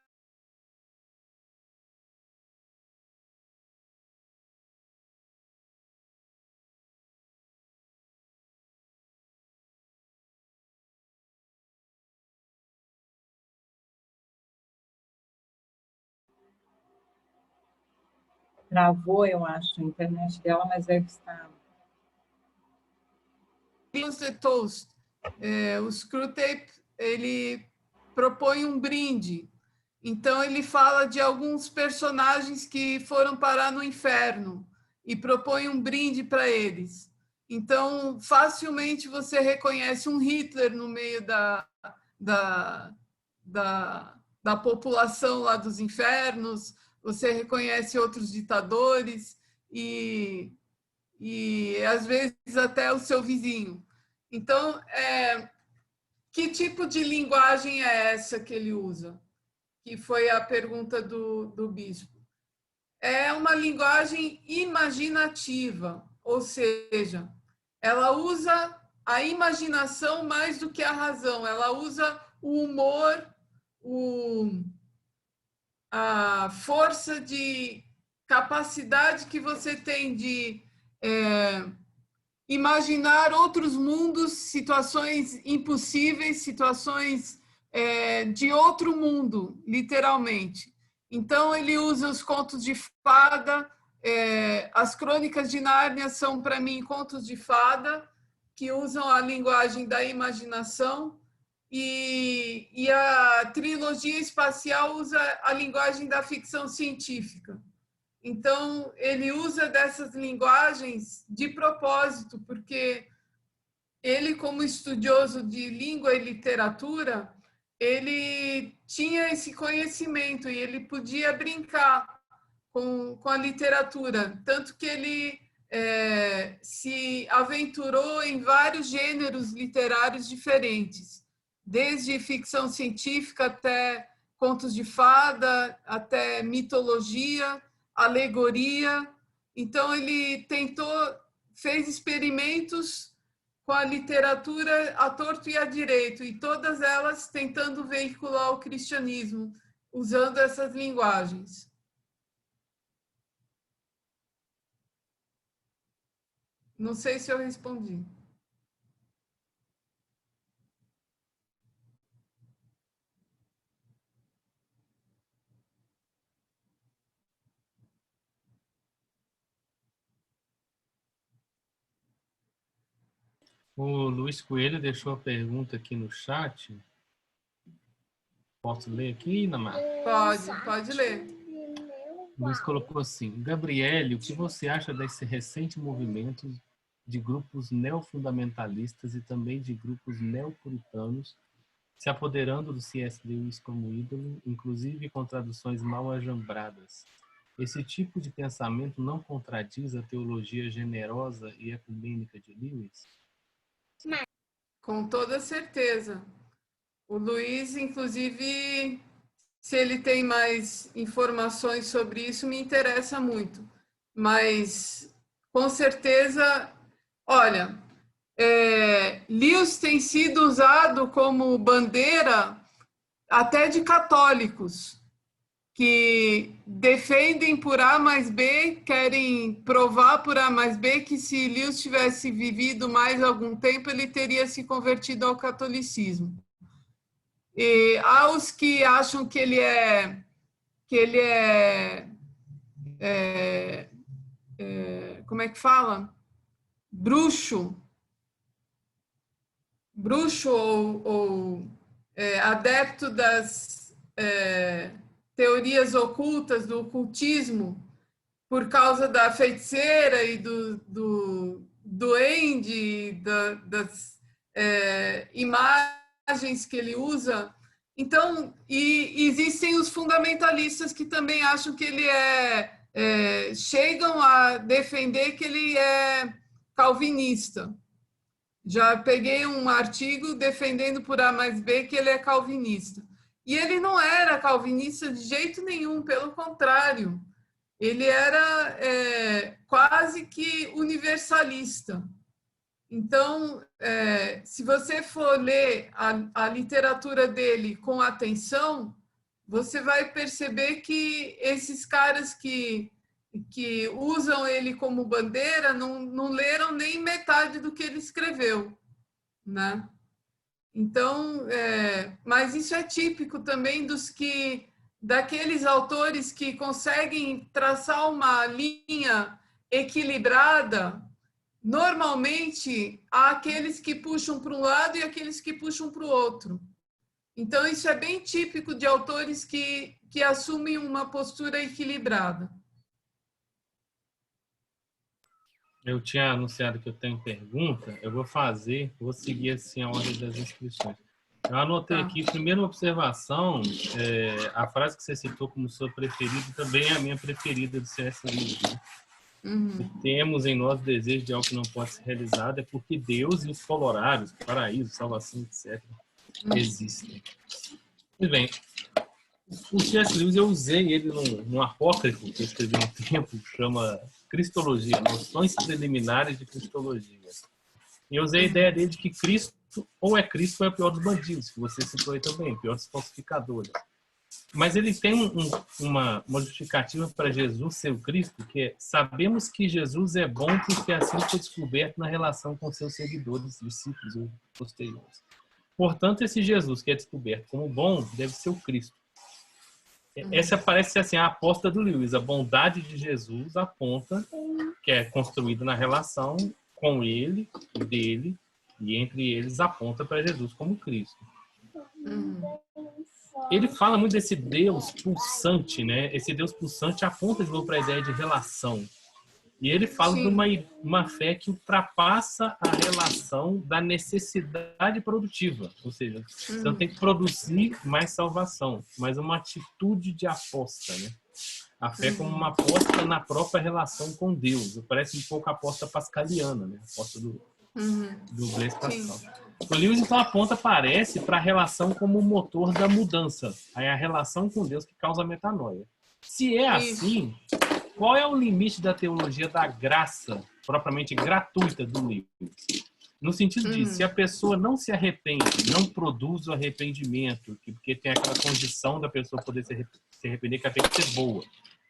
Travou, eu acho, a internet dela, mas deve estar... The Toast. O Screwtape, ele propõe um brinde. Então, ele fala de alguns personagens que foram parar no inferno e propõe um brinde para eles. Então, facilmente você reconhece um Hitler no meio da população lá dos infernos, você reconhece outros ditadores e às vezes até o seu vizinho. Então, que tipo de linguagem é essa que ele usa? Que foi a pergunta do bispo. É uma linguagem imaginativa, ou seja, ela usa a imaginação mais do que a razão, ela usa o humor, a força de capacidade que você tem de imaginar outros mundos, situações impossíveis, situações de outro mundo, literalmente. Então, ele usa os contos de fada, as crônicas de Nárnia são, para mim, contos de fada, que usam a linguagem da imaginação, e a trilogia espacial usa a linguagem da ficção científica. Então, ele usa dessas linguagens de propósito, porque ele, como estudioso de língua e literatura, ele tinha esse conhecimento e ele podia brincar com a literatura, tanto que ele se aventurou em vários gêneros literários diferentes, desde ficção científica até contos de fada, até mitologia, alegoria. Então, ele fez experimentos com a literatura à torto e à direito, e todas elas tentando veicular o cristianismo, usando essas linguagens. Não sei se eu respondi. O Luiz Coelho deixou a pergunta aqui no chat. Posso ler aqui, Namar? Pode ler. O Luiz colocou assim: Gabriele, o que você acha desse recente movimento de grupos neofundamentalistas e também de grupos neopuritanos se apoderando do C.S. Lewis como ídolo, inclusive com traduções mal ajambradas? esse tipo de pensamento não contradiz a teologia generosa e ecumênica de Lewis? Com toda certeza. O Luiz, inclusive, se ele tem mais informações sobre isso, me interessa muito. Mas, com certeza, olha, Lewis tem sido usado como bandeira até de católicos, que defendem por A mais B, querem provar por A mais B que se Lewis tivesse vivido mais algum tempo, ele teria se convertido ao catolicismo. E há os que acham que ele é como é que fala? Bruxo ou adepto das teorias ocultas, do ocultismo, por causa da feiticeira e do duende, das imagens que ele usa. Então, e existem os fundamentalistas que também acham que ele chegam a defender que ele é calvinista. Já peguei um artigo defendendo por A mais B que ele é calvinista. E ele não era calvinista de jeito nenhum, pelo contrário. Ele era quase que universalista. Então, se você for ler a literatura dele com atenção, você vai perceber que esses caras que usam ele como bandeira não leram nem metade do que ele escreveu, né? Então, mas isso é típico também daqueles autores que conseguem traçar uma linha equilibrada. Normalmente, há aqueles que puxam para um lado e aqueles que puxam para o outro. Então, isso é bem típico de autores que assumem uma postura equilibrada. Eu tinha anunciado que eu tenho pergunta, eu vou seguir assim a ordem das inscrições. Eu anotei aqui, primeira observação, a frase que você citou como sua preferida também é a minha preferida do C.S. Lewis, né? Se temos em nós o desejo de algo que não pode ser realizado, é porque Deus e os colorários, paraíso, salvação, etc., existem. Muito bem. O C.S. Lewis, eu usei ele num apócrifo que eu escrevi um tempo, chama Cristologia, Noções Preliminares de Cristologia. E eu usei a ideia dele de que Cristo ou é Cristo ou é o pior dos bandidos, que você citou aí também, pior dos falsificadores. Mas ele tem uma justificativa para Jesus ser o Cristo, que é: sabemos que Jesus é bom porque assim foi descoberto na relação com seus seguidores, discípulos ou posteriores. Portanto, esse Jesus que é descoberto como bom deve ser o Cristo. Essa parece ser assim, a aposta do Lewis. A bondade de Jesus aponta, que é construída na relação com ele, dele, e entre eles aponta para Jesus como Cristo. Ele fala muito desse Deus pulsante, né? Esse Deus pulsante aponta de novo para a ideia de relação. E ele fala de uma fé que ultrapassa a relação da necessidade produtiva. Ou seja, você não tem que produzir mais salvação, mas uma atitude de aposta, né? A fé como uma aposta na própria relação com Deus. Parece um pouco a aposta pascaliana, né? A aposta do Blaise Pascal. O Lewis, então, aponta, parece, para a relação como o motor da mudança. Aí a relação com Deus que causa a metanoia. Se é assim, qual é o limite da teologia da graça, propriamente gratuita, do Lewis? No sentido de, se a pessoa não se arrepende, não produz o arrependimento, porque tem aquela condição da pessoa poder se arrepender, que ela tem que ser boa.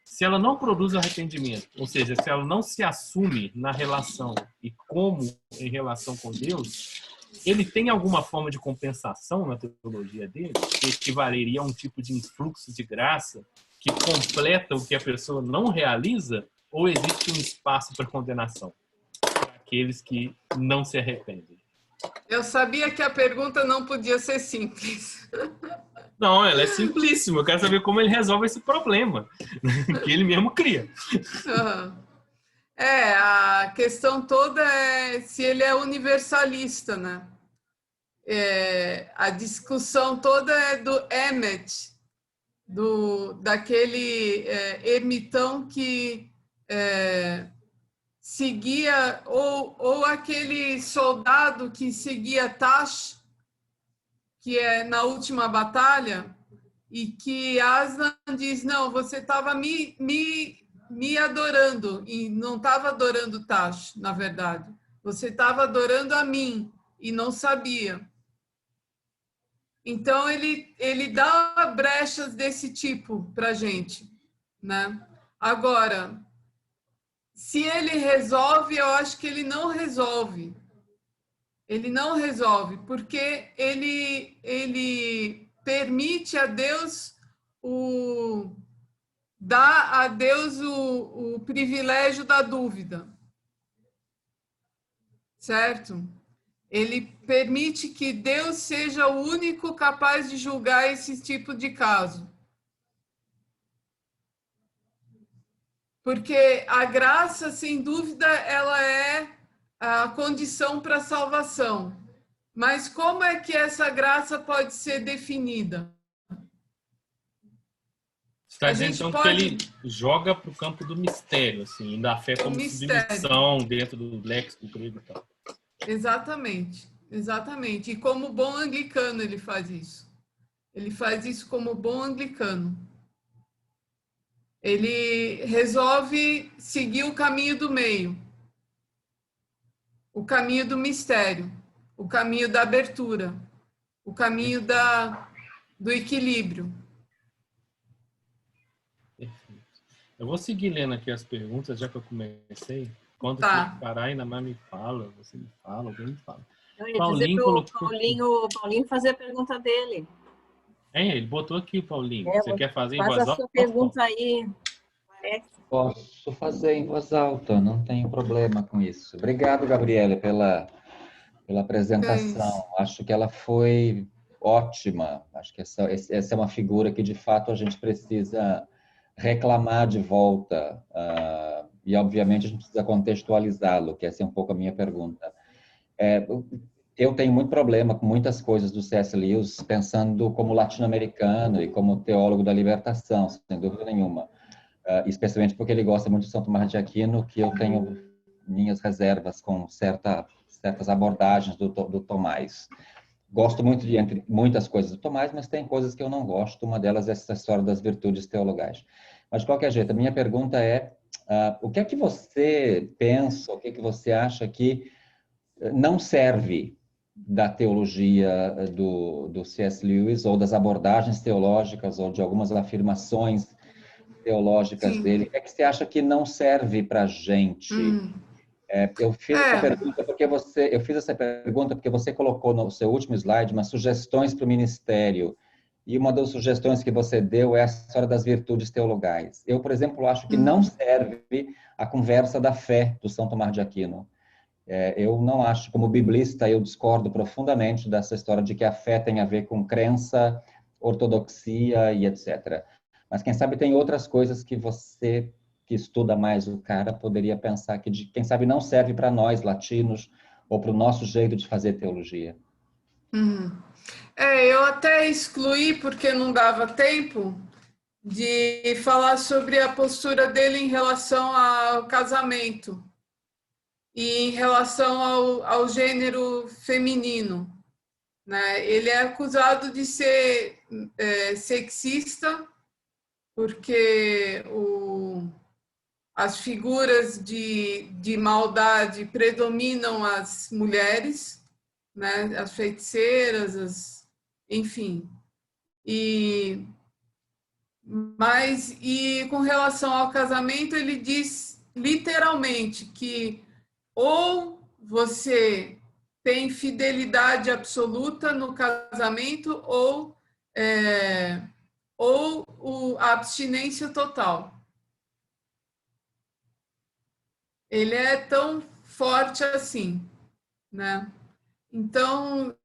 Se ela não produz o arrependimento, ou seja, se ela não se assume na relação e como em relação com Deus, ele tem alguma forma de compensação na teologia dele, que equivaleria a um tipo de influxo de graça que completa o que a pessoa não realiza, ou existe um espaço para condenação para aqueles que não se arrependem? Eu sabia que a pergunta não podia ser simples. Não, ela é simplíssima. Eu quero saber como ele resolve esse problema que ele mesmo cria. A questão toda é se ele é universalista, né? A discussão toda é do Emmet, daquele ermitão que seguia, ou aquele soldado que seguia Tash, que é na última batalha, e que Aslan diz, não, você estava me adorando, e não estava adorando Tash, na verdade. Você estava adorando a mim, e não sabia. Então, ele dá brechas desse tipo para a gente, né? Agora, se ele resolve, eu acho que ele não resolve. Ele não resolve, porque ele permite a Deus dá a Deus o privilégio da dúvida, certo? Ele permite que Deus seja o único capaz de julgar esse tipo de caso. Porque a graça, sem dúvida, ela é a condição para a salvação. Mas como é que essa graça pode ser definida? Você está dizendo, então, que ele joga para o campo do mistério, assim, da fé como submissão dentro do léxico grego e tal. Exatamente, exatamente. E como bom anglicano ele faz isso. Ele faz isso como bom anglicano. Ele resolve seguir o caminho do meio, o caminho do mistério, o caminho da abertura, o caminho do equilíbrio. Eu vou seguir lendo aqui as perguntas, já que eu comecei. Quando Tá. você parar, ainda mais me fala, você me fala, alguém me fala. Eu ia dizer pro Paulinho fazer a pergunta dele. Ele botou aqui o Paulinho. Você quer fazer em voz alta? Faz a sua pergunta aí. Posso fazer em voz alta, não tenho problema com isso. Obrigado, Gabriele, pela apresentação. Acho que ela foi ótima. Acho que essa é uma figura que, de fato, a gente precisa reclamar de volta. E, obviamente, a gente precisa contextualizá-lo, que essa é um pouco a minha pergunta. Eu tenho muito problema com muitas coisas do C.S. Lewis, pensando como latino-americano e como teólogo da libertação, sem dúvida nenhuma. Especialmente porque ele gosta muito de São Tomás de Aquino, que eu tenho minhas reservas com certas abordagens do Tomás. Gosto muito entre muitas coisas do Tomás, mas tem coisas que eu não gosto. Uma delas é essa história das virtudes teologais. Mas, de qualquer jeito, a minha pergunta é, o que é que você pensa, o que é que você acha que não serve da teologia do C.S. Lewis, ou das abordagens teológicas, ou de algumas afirmações teológicas dele? O que é que você acha que não serve para a gente? Eu fiz essa pergunta porque você colocou no seu último slide umas sugestões para o ministério. E uma das sugestões que você deu é a história das virtudes teologais. Eu, por exemplo, acho que não serve a conversa da fé do São Tomás de Aquino. Eu não acho, como biblista, eu discordo profundamente dessa história de que a fé tem a ver com crença, ortodoxia e etc. Mas quem sabe tem outras coisas que você, que estuda mais o cara, poderia pensar que, quem sabe, não serve para nós, latinos, ou para o nosso jeito de fazer teologia. Eu até excluí, porque não dava tempo, de falar sobre a postura dele em relação ao casamento e em relação ao gênero feminino, né? Ele é acusado de ser sexista, porque as figuras de maldade predominam as mulheres, né? As feiticeiras, enfim. E com relação ao casamento, ele diz literalmente que ou você tem fidelidade absoluta no casamento ou a abstinência total. Ele é tão forte assim, né? Então,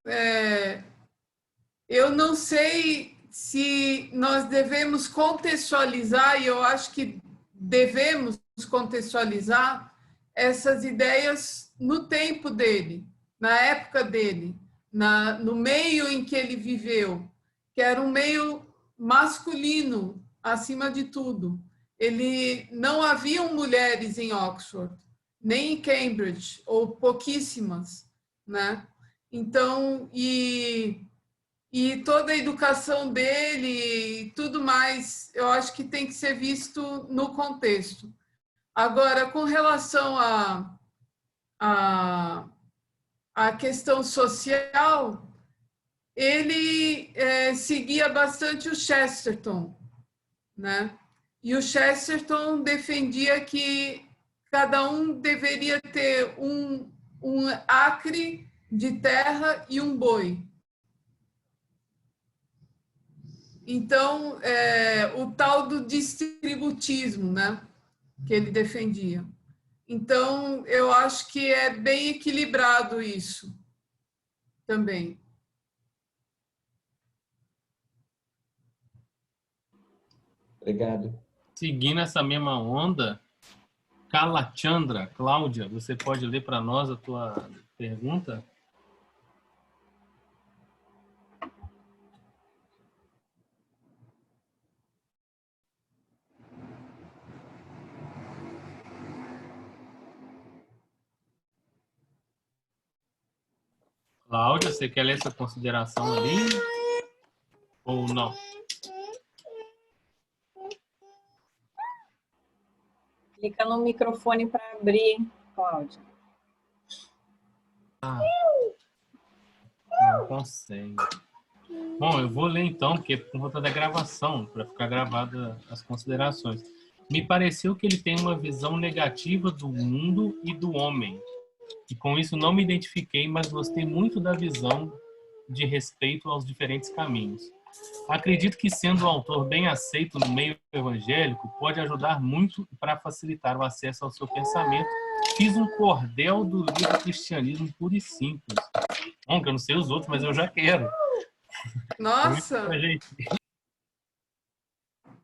eu não sei se nós devemos contextualizar, e eu acho que devemos contextualizar essas ideias no tempo dele, na época dele, no meio em que ele viveu, que era um meio masculino acima de tudo. Ele não haviam mulheres em Oxford, nem em Cambridge, ou pouquíssimas, né? Então, e toda a educação dele e tudo mais, eu acho que tem que ser visto no contexto. Agora, com relação à questão social, ele seguia bastante o Chesterton, né? E o Chesterton defendia que cada um deveria ter um acre de terra e um boi. Então, o tal do distributismo, né, que ele defendia. Então, eu acho que é bem equilibrado isso também. Obrigado. Seguindo essa mesma onda, Kalachandra, Cláudia, você pode ler para nós a tua pergunta? Cláudia, você quer ler essa consideração ali? Ou não? Clica no microfone para abrir, Cláudia. Não consegue. Bom, eu vou ler então, porque por conta da gravação, para ficar gravada as considerações. Me pareceu que ele tem uma visão negativa do mundo e do homem. E com isso não me identifiquei, mas gostei muito da visão de respeito aos diferentes caminhos. Acredito que, sendo um autor bem aceito no meio evangélico, pode ajudar muito para facilitar o acesso ao seu pensamento. Fiz um cordel do livro Cristianismo Puro e Simples. Bom, que eu não sei os outros, mas eu já quero. Nossa!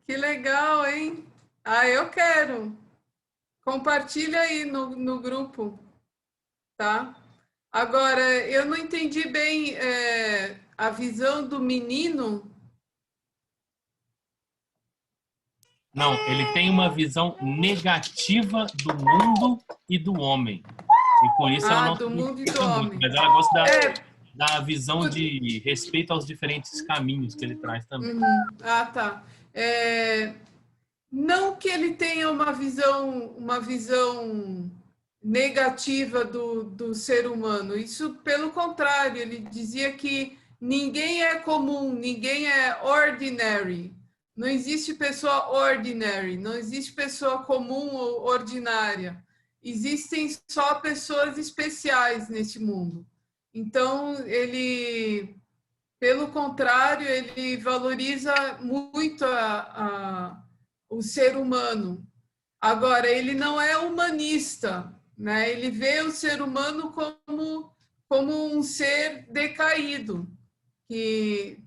Que legal, hein? Ah, eu quero. Compartilha aí no grupo, tá? Agora, eu não entendi bem a visão do menino. Não, ele tem uma visão negativa do mundo e do homem. E por isso ela não do mundo e do homem. Mas ela gosta da visão de respeito aos diferentes caminhos que ele traz também. Ah, tá. Não que ele tenha uma visão negativa do ser humano. Isso, pelo contrário, ele dizia que ninguém é comum, ninguém é ordinary. Não existe pessoa ordinary, não existe pessoa comum ou ordinária. Existem só pessoas especiais nesse mundo. Então, ele, pelo contrário, ele valoriza muito o ser humano. Agora, ele não é humanista, né? Ele vê o ser humano como um ser decaído, que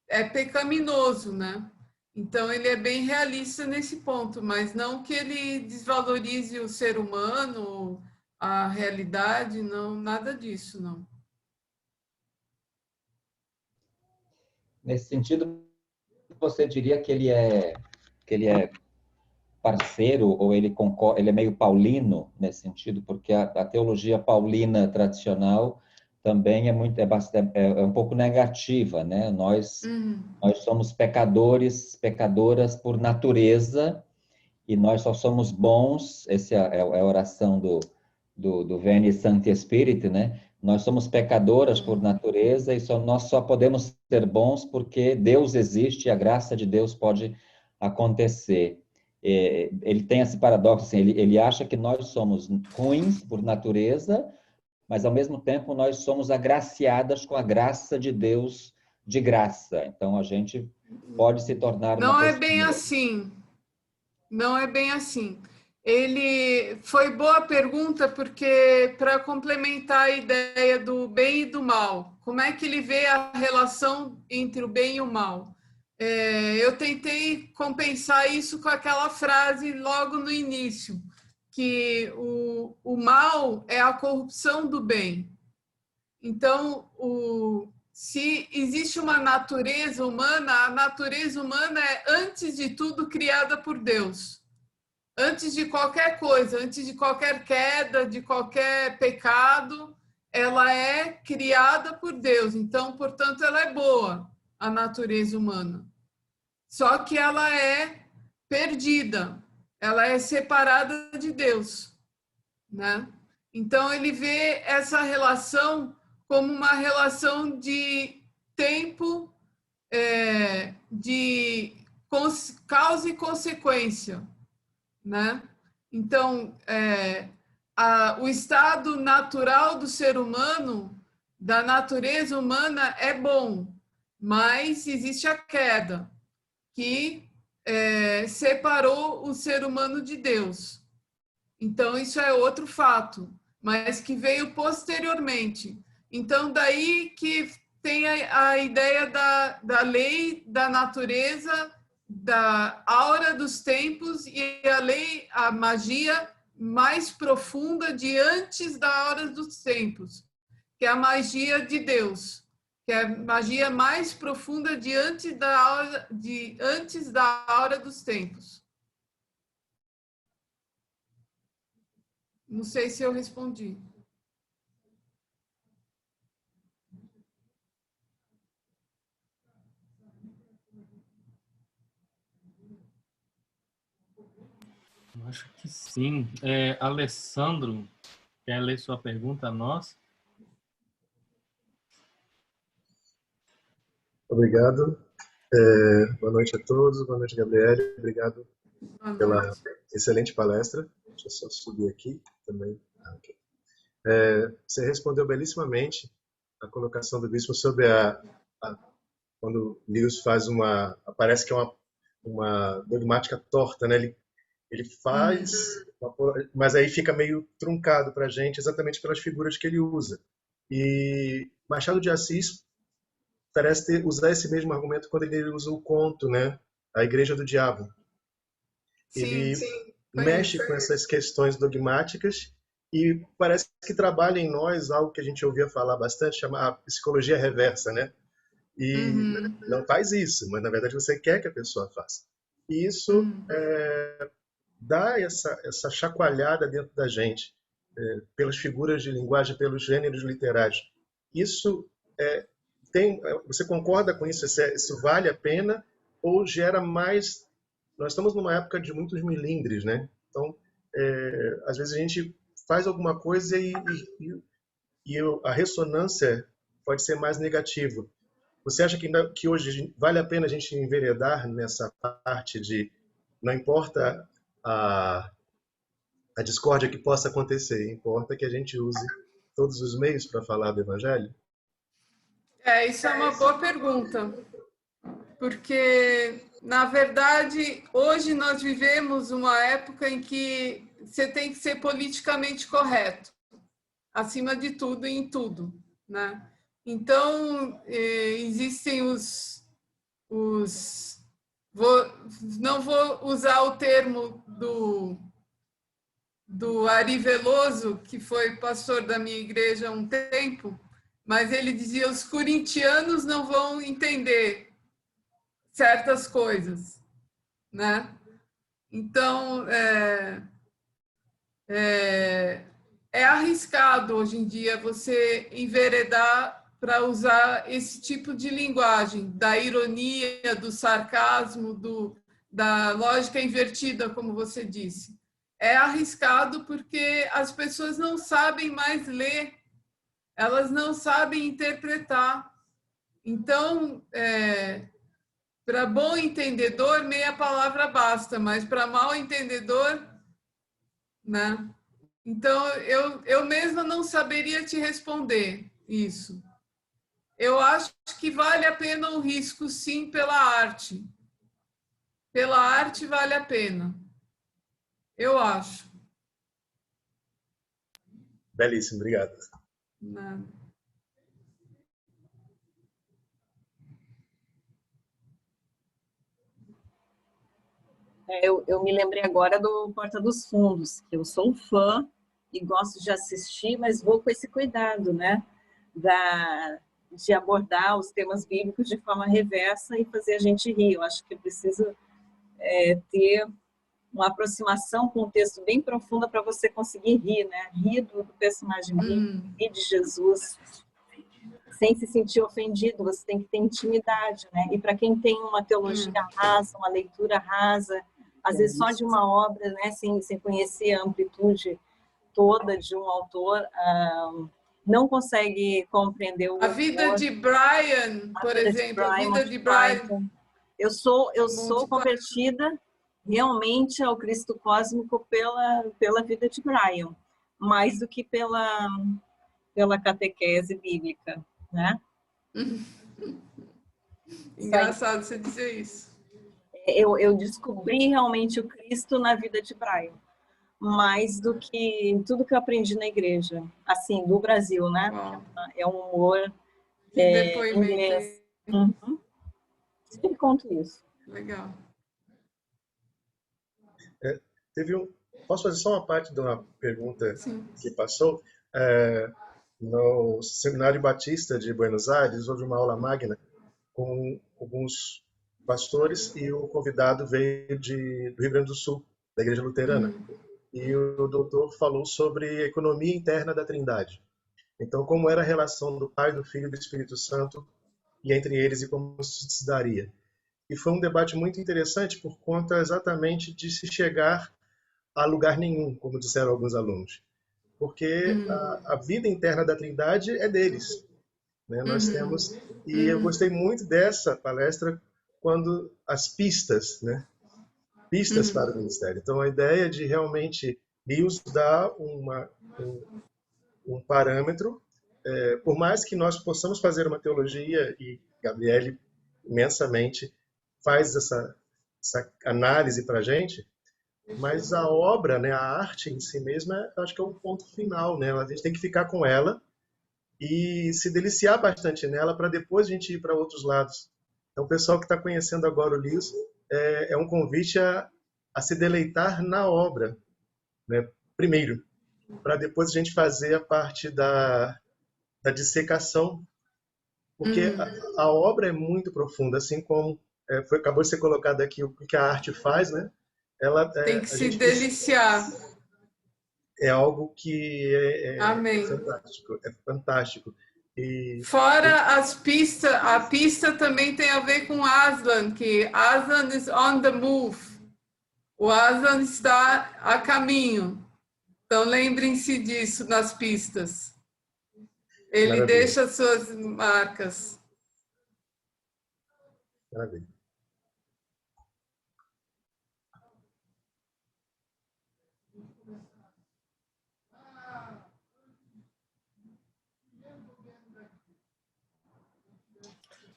é pecaminoso, né? Então, ele é bem realista nesse ponto, mas não que ele desvalorize o ser humano, a realidade, não, nada disso, não. Nesse sentido, você diria que ele é parceiro, ou ele concorda, ele é meio paulino nesse sentido, porque a teologia paulina tradicional também é um pouco negativa, né? Nós somos pecadoras por natureza, e nós só somos bons. Essa é a oração do Veni Sancti Spiritu, né? Nós somos pecadoras por natureza, e nós só podemos ser bons porque Deus existe e a graça de Deus pode acontecer. Ele tem esse paradoxo, assim, ele acha que nós somos ruins por natureza, mas, ao mesmo tempo, nós somos agraciadas com a graça de Deus de graça. Então, a gente pode se tornar Não é bem assim. Não é bem assim. Foi boa pergunta, porque para complementar a ideia do bem e do mal, como é que ele vê a relação entre o bem e o mal? Eu tentei compensar isso com aquela frase logo no início, que o mal é a corrupção do bem. Então, se existe uma natureza humana, a natureza humana é, antes de tudo, criada por Deus. Antes de qualquer coisa, antes de qualquer queda, de qualquer pecado, ela é criada por Deus. Então, portanto, ela é boa, a natureza humana. Só que ela é perdida, ela é separada de Deus, né? Então, ele vê essa relação como uma relação de tempo, de causa e consequência, né? Então, o estado natural do ser humano, da natureza humana, é bom, mas existe a queda, que separou o ser humano de Deus. Então, isso é outro fato, mas que veio posteriormente. Então, daí que tem a ideia da lei da natureza, da aura dos tempos e a magia mais profunda de antes da aura dos tempos, que é a magia de Deus, que é a magia mais profunda de antes da aura dos tempos. Não sei se eu respondi. Eu acho que sim. Alessandro, quer ler sua pergunta a nós? Obrigado. Boa noite a todos. Boa noite, Gabriele. Obrigado pela excelente palestra. Deixa eu só subir aqui também. Okay. Você respondeu belíssimamente a colocação do bispo sobre quando Lewis faz parece que é uma dogmática torta, né? Ele faz, mas aí fica meio truncado para a gente, exatamente pelas figuras que ele usa. E Machado de Assis parece usar esse mesmo argumento quando ele usa o conto, né? A Igreja do Diabo. Ele mexe com essas questões dogmáticas e parece que trabalha em nós algo que a gente ouvia falar bastante, chamada psicologia reversa, né? E não faz isso, mas na verdade você quer que a pessoa faça. E isso dá essa chacoalhada dentro da gente, pelas figuras de linguagem, pelos gêneros literários. Isso você concorda com isso? Isso vale a pena ou gera mais? Nós estamos numa época de muitos milindres, né? Então, às vezes a gente faz alguma coisa e a ressonância pode ser mais negativa. Você acha que hoje vale a pena a gente enveredar nessa parte de não importa a discórdia que possa acontecer, importa que a gente use todos os meios para falar do Evangelho? Isso é uma boa pergunta, porque, na verdade, hoje nós vivemos uma época em que você tem que ser politicamente correto, acima de tudo e em tudo, né? Então, existem não vou usar o termo do Ari Veloso, que foi pastor da minha igreja há um tempo, mas ele dizia: os corintianos não vão entender certas coisas, né? Então, é arriscado hoje em dia você enveredar para usar esse tipo de linguagem, da ironia, do sarcasmo, da lógica invertida, como você disse. É arriscado porque as pessoas não sabem mais ler, elas não sabem interpretar. Então, para bom entendedor, meia palavra basta, mas para mal entendedor, né? Então, eu mesma não saberia te responder isso. Eu acho que vale a pena o risco, sim, pela arte. Pela arte vale a pena. Eu acho. Belíssimo, obrigado. Nada. Eu me lembrei agora do Porta dos Fundos, que eu sou um fã e gosto de assistir, mas vou com esse cuidado, né? de abordar os temas bíblicos de forma reversa e fazer a gente rir. Eu acho que precisa ter uma aproximação com um texto bem profunda para você conseguir rir, né? Rir do personagem bíblico, rir de Jesus, sem se sentir ofendido. Você tem que ter intimidade, né? E para quem tem uma teologia rasa, uma leitura rasa, às vezes só de uma obra, né? Sem conhecer a amplitude toda de um autor, não consegue compreender o A vida de Brian, por exemplo, a vida de Brian. Eu sou convertida realmente ao Cristo cósmico pela vida de Brian, mais do que pela catequese bíblica, né? Engraçado você dizer isso. Eu descobri realmente o Cristo na vida de Brian, mais do que tudo que eu aprendi na igreja, assim, do Brasil, né? Uau. É um humor inglês. Sempre conto isso. Legal. Posso fazer só uma parte de uma pergunta que passou? No Seminário Batista de Buenos Aires, houve uma aula magna com alguns pastores e o convidado veio do Rio Grande do Sul, da Igreja Luterana. E o doutor falou sobre a economia interna da Trindade. Então, como era a relação do Pai, do Filho e do Espírito Santo e entre eles e como isso se daria. E foi um debate muito interessante por conta exatamente de se chegar a lugar nenhum, como disseram alguns alunos. Porque a vida interna da Trindade é deles. Né? Nós temos... E eu gostei muito dessa palestra quando as pistas, né? Pistas para o ministério. Então, a ideia de realmente Deus dar um parâmetro, por mais que nós possamos fazer uma teologia, e Gabriele imensamente faz essa análise para a gente, mas a obra, né, a arte em si mesma, acho que é um ponto final, né? A gente tem que ficar com ela e se deliciar bastante nela para depois a gente ir para outros lados. Então, o pessoal que está conhecendo agora o Lewis, é um convite a se deleitar na obra, né? Primeiro, para depois a gente fazer a parte da dissecação, porque a obra é muito profunda, assim como acabou de ser colocado aqui o que a arte faz, né? Ela tem que se deliciar. É algo que Amém. É fantástico. Fora as pistas, a pista também tem a ver com Aslan, que Aslan is on the move. O Aslan está a caminho. Então, lembrem-se disso nas pistas. Ele Maravilha. Deixa suas marcas. Maravilha.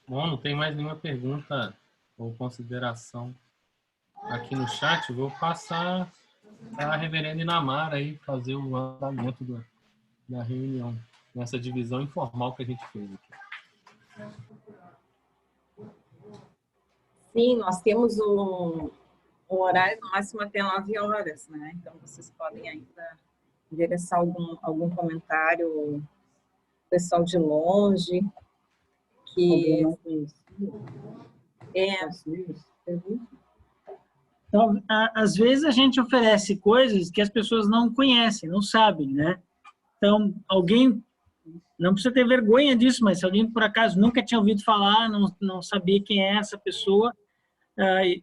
Bom, não tem mais nenhuma pergunta ou consideração aqui no chat. Eu vou passar a reverenda Inamara aí fazer o andamento da reunião, nessa divisão informal que a gente fez aqui. Sim, nós temos um horário no máximo até 9 horas, né? Então, vocês podem ainda endereçar algum comentário, pessoal de longe, que... Então, às vezes a gente oferece coisas que as pessoas não conhecem, não sabem, né? Então, alguém, não precisa ter vergonha disso, mas se alguém por acaso nunca tinha ouvido falar, não sabia quem é essa pessoa,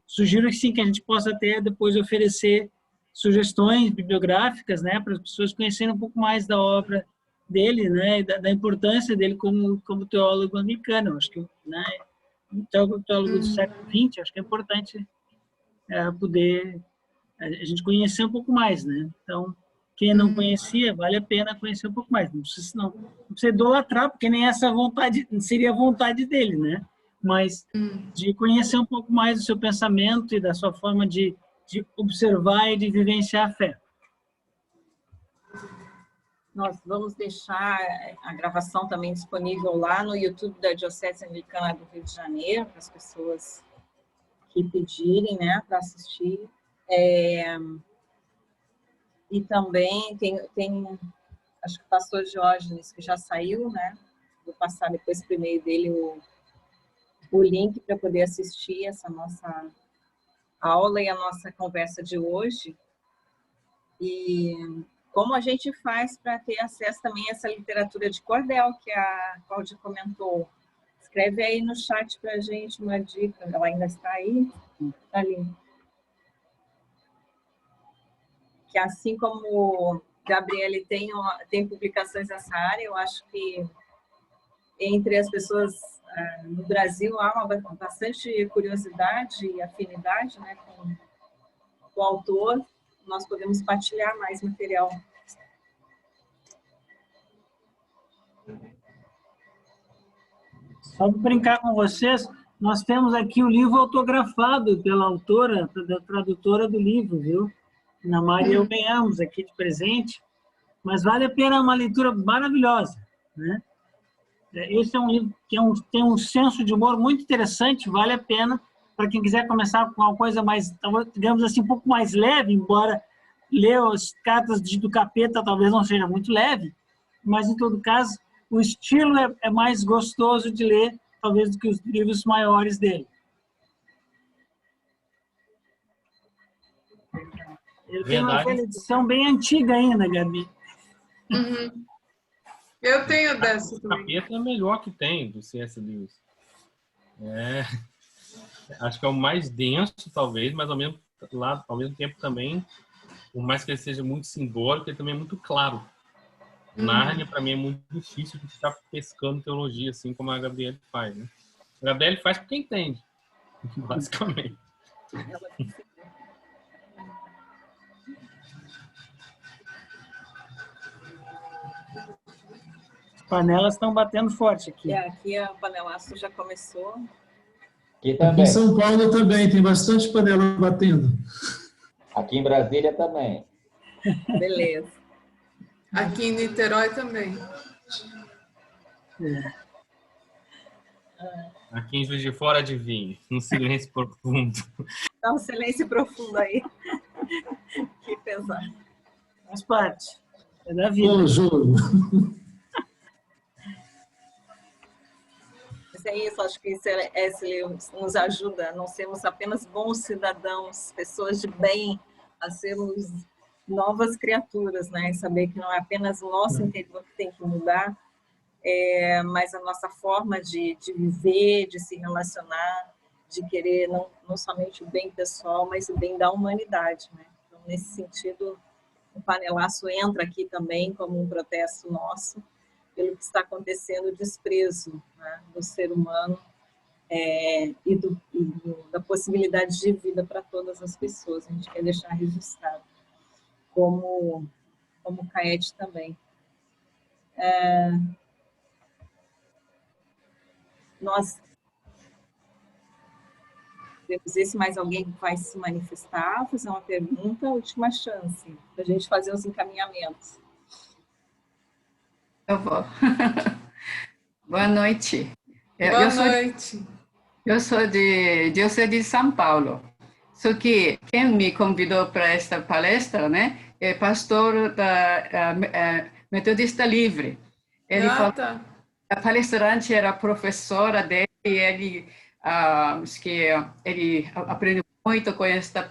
sugiro que sim, que a gente possa até depois oferecer sugestões bibliográficas, né, para as pessoas conhecerem um pouco mais da obra dele, né, e da importância dele como teólogo anglicano. Acho que, né, teólogo do século XX, acho que é importante poder a gente conhecer um pouco mais, né? Então, quem não conhecia, vale a pena conhecer um pouco mais. Não precisa idolatrar, porque nem essa vontade seria a vontade dele, né? Mas de conhecer um pouco mais do seu pensamento e da sua forma de observar e de vivenciar a fé. Nós vamos deixar a gravação também disponível lá no YouTube da Diocese Anglicana do Rio de Janeiro, para as pessoas que pedirem, né, para assistir. E também tem acho que o pastor Diógenes, que já saiu, né? Vou passar depois por e-mail dele o link para poder assistir essa nossa aula e a nossa conversa de hoje. E como a gente faz para ter acesso também a essa literatura de cordel que a Cláudia comentou. Escreve aí no chat para a gente uma dica. Ela ainda está aí? Está ali. Que assim como Gabriele tem publicações nessa área, eu acho que entre as pessoas no Brasil há bastante curiosidade e afinidade, né, com o autor. Nós podemos partilhar mais material. Só para brincar com vocês, nós temos aqui o livro autografado pela autora, da tradutora do livro, viu? Ana Maria, eu ganhamos aqui de presente, mas vale a pena, é uma leitura maravilhosa, né? Esse é um livro que tem um senso de humor muito interessante, vale a pena para quem quiser começar com uma coisa mais, digamos assim, um pouco mais leve, embora ler as cartas do capeta talvez não seja muito leve, mas em todo caso o estilo é mais gostoso de ler, talvez, do que os livros maiores dele. Ele tem uma edição bem antiga ainda, Gabi. Uhum. Eu tenho dessa também. O capeta é o melhor que tem do C.S. Lewis. Acho que é o mais denso, talvez, mas ao mesmo tempo também, por mais que ele seja muito simbólico, ele também é muito claro. Nárnia, para mim, é muito difícil de ficar pescando teologia, assim como a Gabriele faz, né? A Gabriele faz porque entende, basicamente. As panelas estão batendo forte aqui. Aqui a panelaço já começou. Aqui também. Aqui em São Paulo também, tem bastante panela batendo. Aqui em Brasília também. Beleza. Aqui em Niterói também. Aqui em Juiz de Fora, adivinha, um silêncio profundo. Dá um silêncio profundo aí. Que pesado. Faz parte. É da vida. Ô, jogo. Mas é isso, acho que esse livro nos ajuda a não sermos apenas bons cidadãos, pessoas de bem, a sermos novas criaturas, né? E saber que não é apenas o nosso interior que tem que mudar, mas a nossa forma de viver, de se relacionar, de querer não somente o bem pessoal, mas o bem da humanidade, né? Então, nesse sentido, o panelaço entra aqui também como um protesto nosso pelo que está acontecendo, o desprezo, né, do ser humano e da possibilidade de vida para todas as pessoas. A gente quer deixar registrado, como o Caete também. Nós temos se mais alguém vai se manifestar, fazer uma pergunta, última chance, para a gente fazer os encaminhamentos. Eu vou. Boa noite. Boa noite. Eu sou de São Paulo. Só que quem me convidou para esta palestra, né, é pastor da Metodista Livre. Ele falou, a palestrante era professora dele e ele aprendeu muito com esta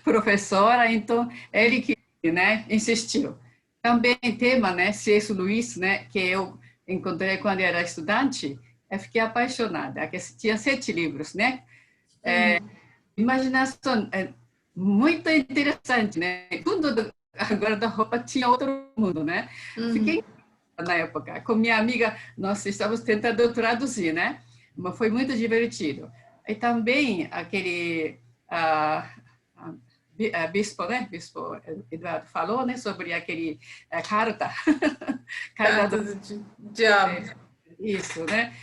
professora, então ele que, né, insistiu. Também tema, né, C.S. Lewis, né, que eu encontrei quando era estudante, eu fiquei apaixonada. Tinha 7 livros, né? Imaginação muito interessante, né? Tudo agora da roupa tinha outro mundo, né? Fiquei na época com minha amiga, nós estávamos tentando traduzir, né? Mas foi muito divertido. E também aquele bispo, né? Bispo Eduardo falou, né? Sobre aquele carta do diabo. Isso, né?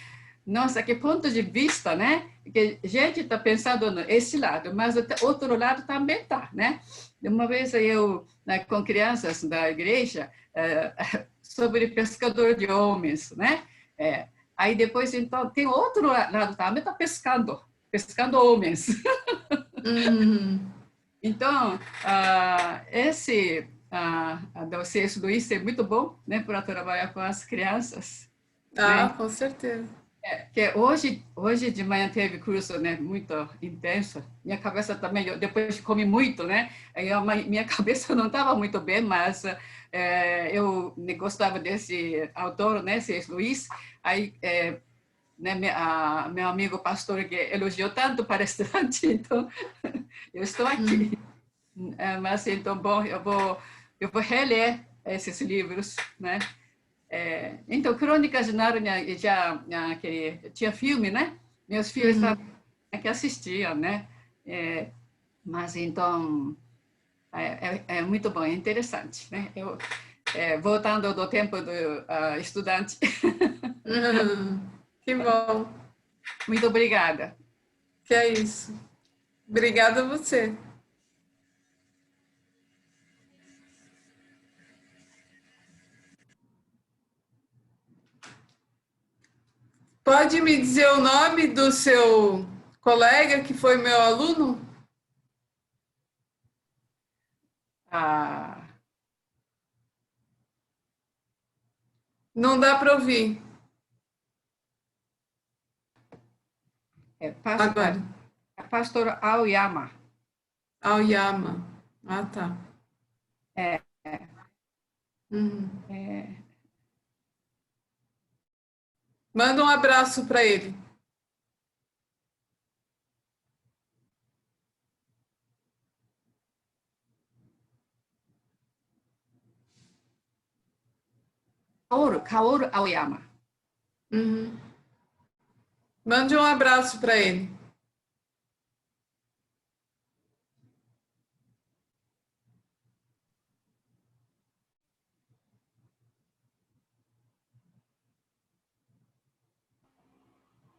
Nossa, que ponto de vista, né? Que a gente está pensando nesse lado, mas o outro lado também está, né? Uma vez eu, com crianças da igreja, sobre pescador de homens, né? Aí depois, então, tem outro lado também, está pescando homens. Então, esse do C.S. Lewis é muito bom, né? Para trabalhar com as crianças. Ah, com certeza. Que hoje de manhã teve curso, né, muito intenso. Minha cabeça também, depois comi muito, né? Minha cabeça não estava muito bem, mas eu gostava desse autor, né, C.S. Lewis. Aí, né, meu amigo pastor que elogiou tanto palestrante, então eu estou aqui. Mas então, bom, eu vou reler esses livros, né? Então, Crônicas de Nárnia já tinha filme, né? Meus filhos que assistiam, né? Mas então é muito bom, é interessante, né? Voltando do tempo do estudante. Que bom. Muito obrigada. Que é isso. Obrigada a você. Pode me dizer o nome do seu colega que foi meu aluno? Não dá para ouvir. Pastor Aoyama. Aoyama. Ah, tá. Manda um abraço para ele. Kaoru Aoyama. Mande um abraço para ele.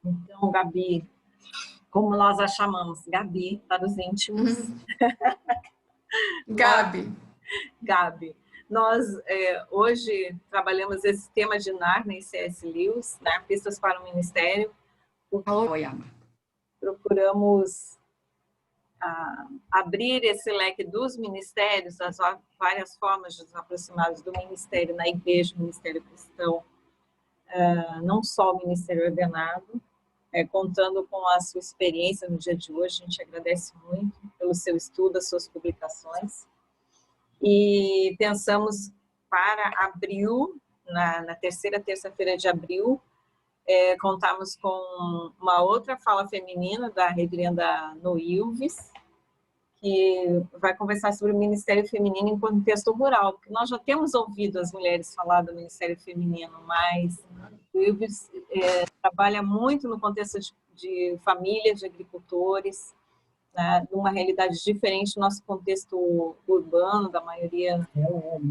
Então, Gabi, como nós a chamamos, Gabi, para os íntimos. Gabi. Gabi. Nós, hoje, trabalhamos esse tema de Nárnia e C.S. Lewis, né? Pistas para o Ministério. Procuramos abrir esse leque dos ministérios, das várias formas de nos aproximarmos do ministério na igreja, o ministério cristão, não só o ministério ordenado, contando com a sua experiência no dia de hoje. A gente agradece muito pelo seu estudo, as suas publicações. E pensamos para abril, na terceira terça-feira de abril, contamos com uma outra fala feminina da reverenda Noilves, que vai conversar sobre o Ministério Feminino em contexto rural, porque nós já temos ouvido as mulheres falar do Ministério Feminino, mas Noilves trabalha muito no contexto de famílias, de agricultores, né, numa realidade diferente do nosso contexto urbano, da maioria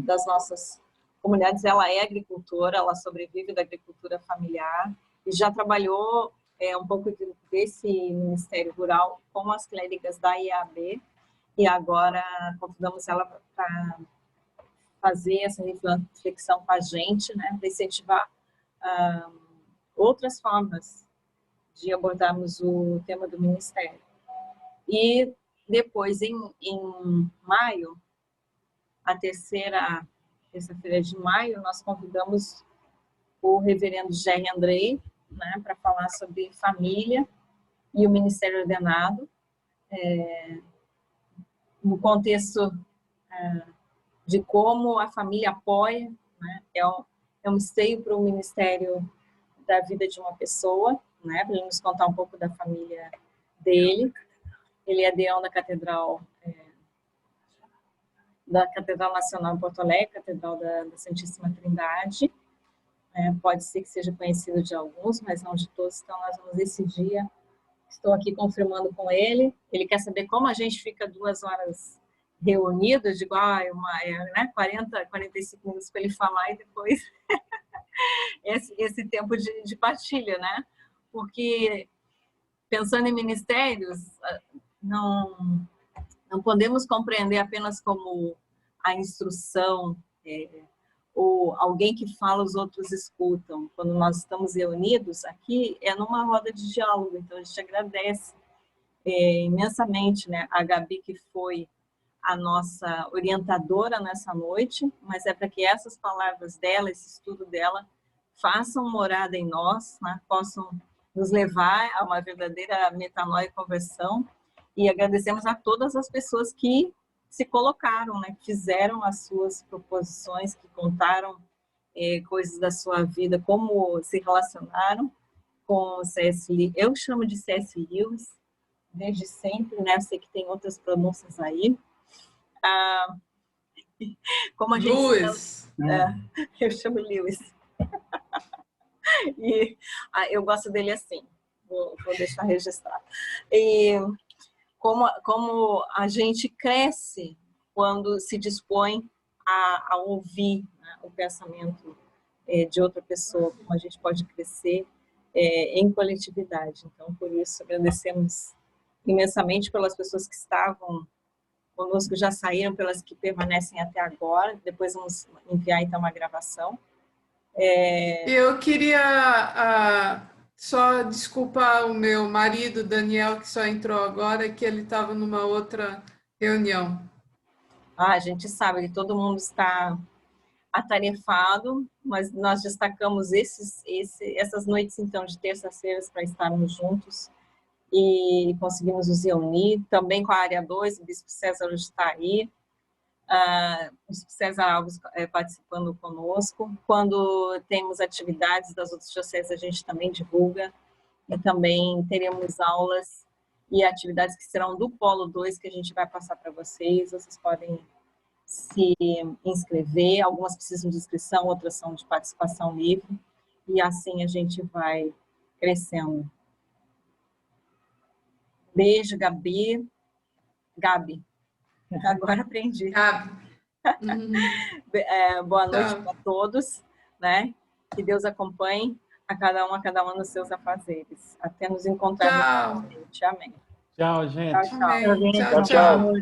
das nossas comunidades. Ela é agricultora, ela sobrevive da agricultura familiar e já trabalhou um pouco desse Ministério Rural com as clérigas da IAB, e agora convidamos ela para fazer essa reflexão com a gente, né, para incentivar outras formas de abordarmos o tema do Ministério. E depois, em maio, a terça-feira de maio, nós convidamos o reverendo Jerry Andrei, né, para falar sobre família e o ministério ordenado, no contexto de como a família apoia, né, é um esteio para o ministério da vida de uma pessoa, né, para ele nos contar um pouco da família dele. Ele é deão da Catedral Nacional em Porto Alegre, Catedral da Santíssima Trindade. Pode ser que seja conhecido de alguns, mas não de todos. Então, nós vamos esse dia. Estou aqui confirmando com ele. Ele quer saber como a gente fica 2 horas reunidos. Digo, 40, 45 minutos para ele falar e depois esse tempo de partilha, né? Porque, pensando em ministérios, não podemos compreender apenas como a instrução, ou alguém que fala, os outros escutam. Quando nós estamos reunidos aqui, é numa roda de diálogo, então a gente agradece imensamente, né, a Gabi, que foi a nossa orientadora nessa noite, mas é para que essas palavras dela, esse estudo dela, façam morada em nós, né? Possam nos levar a uma verdadeira metanoia e conversão. E agradecemos a todas as pessoas que se colocaram, né? Que fizeram as suas proposições, que contaram coisas da sua vida, como se relacionaram com C.S. Lewis. Eu chamo de C.S. Lewis desde sempre, né? Eu sei que tem outras pronúncias aí. Como a gente Lewis. eu chamo Lewis. E eu gosto dele assim. Vou deixar registrado. E como a gente cresce quando se dispõe a ouvir, né, o pensamento de outra pessoa, como a gente pode crescer em coletividade. Então, por isso, agradecemos imensamente pelas pessoas que estavam conosco, já saíram, pelas que permanecem até agora. Depois vamos enviar, então, uma gravação. Eu queria só desculpar o meu marido, Daniel, que só entrou agora, que ele estava numa outra reunião. A gente sabe que todo mundo está atarefado, mas nós destacamos essas noites, então, de terças-feiras para estarmos juntos e conseguimos nos reunir, também com a área 2, o Bispo César hoje está aí, o Bispo César Alves participando conosco. Quando temos atividades das outras dioceses, a gente também divulga, e também teremos aulas e atividades que serão do Polo 2, que a gente vai passar para vocês. Vocês podem se inscrever, algumas precisam de inscrição, outras são de participação livre, e assim a gente vai crescendo. Beijo, Gabi. Agora aprendi. Gabi. Boa noite para todos, né? Que Deus acompanhe a cada um nos seus afazeres. Até nos encontrar novamente. Amém. Tchau, gente. Amém. Tchau, tchau.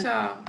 Tchau.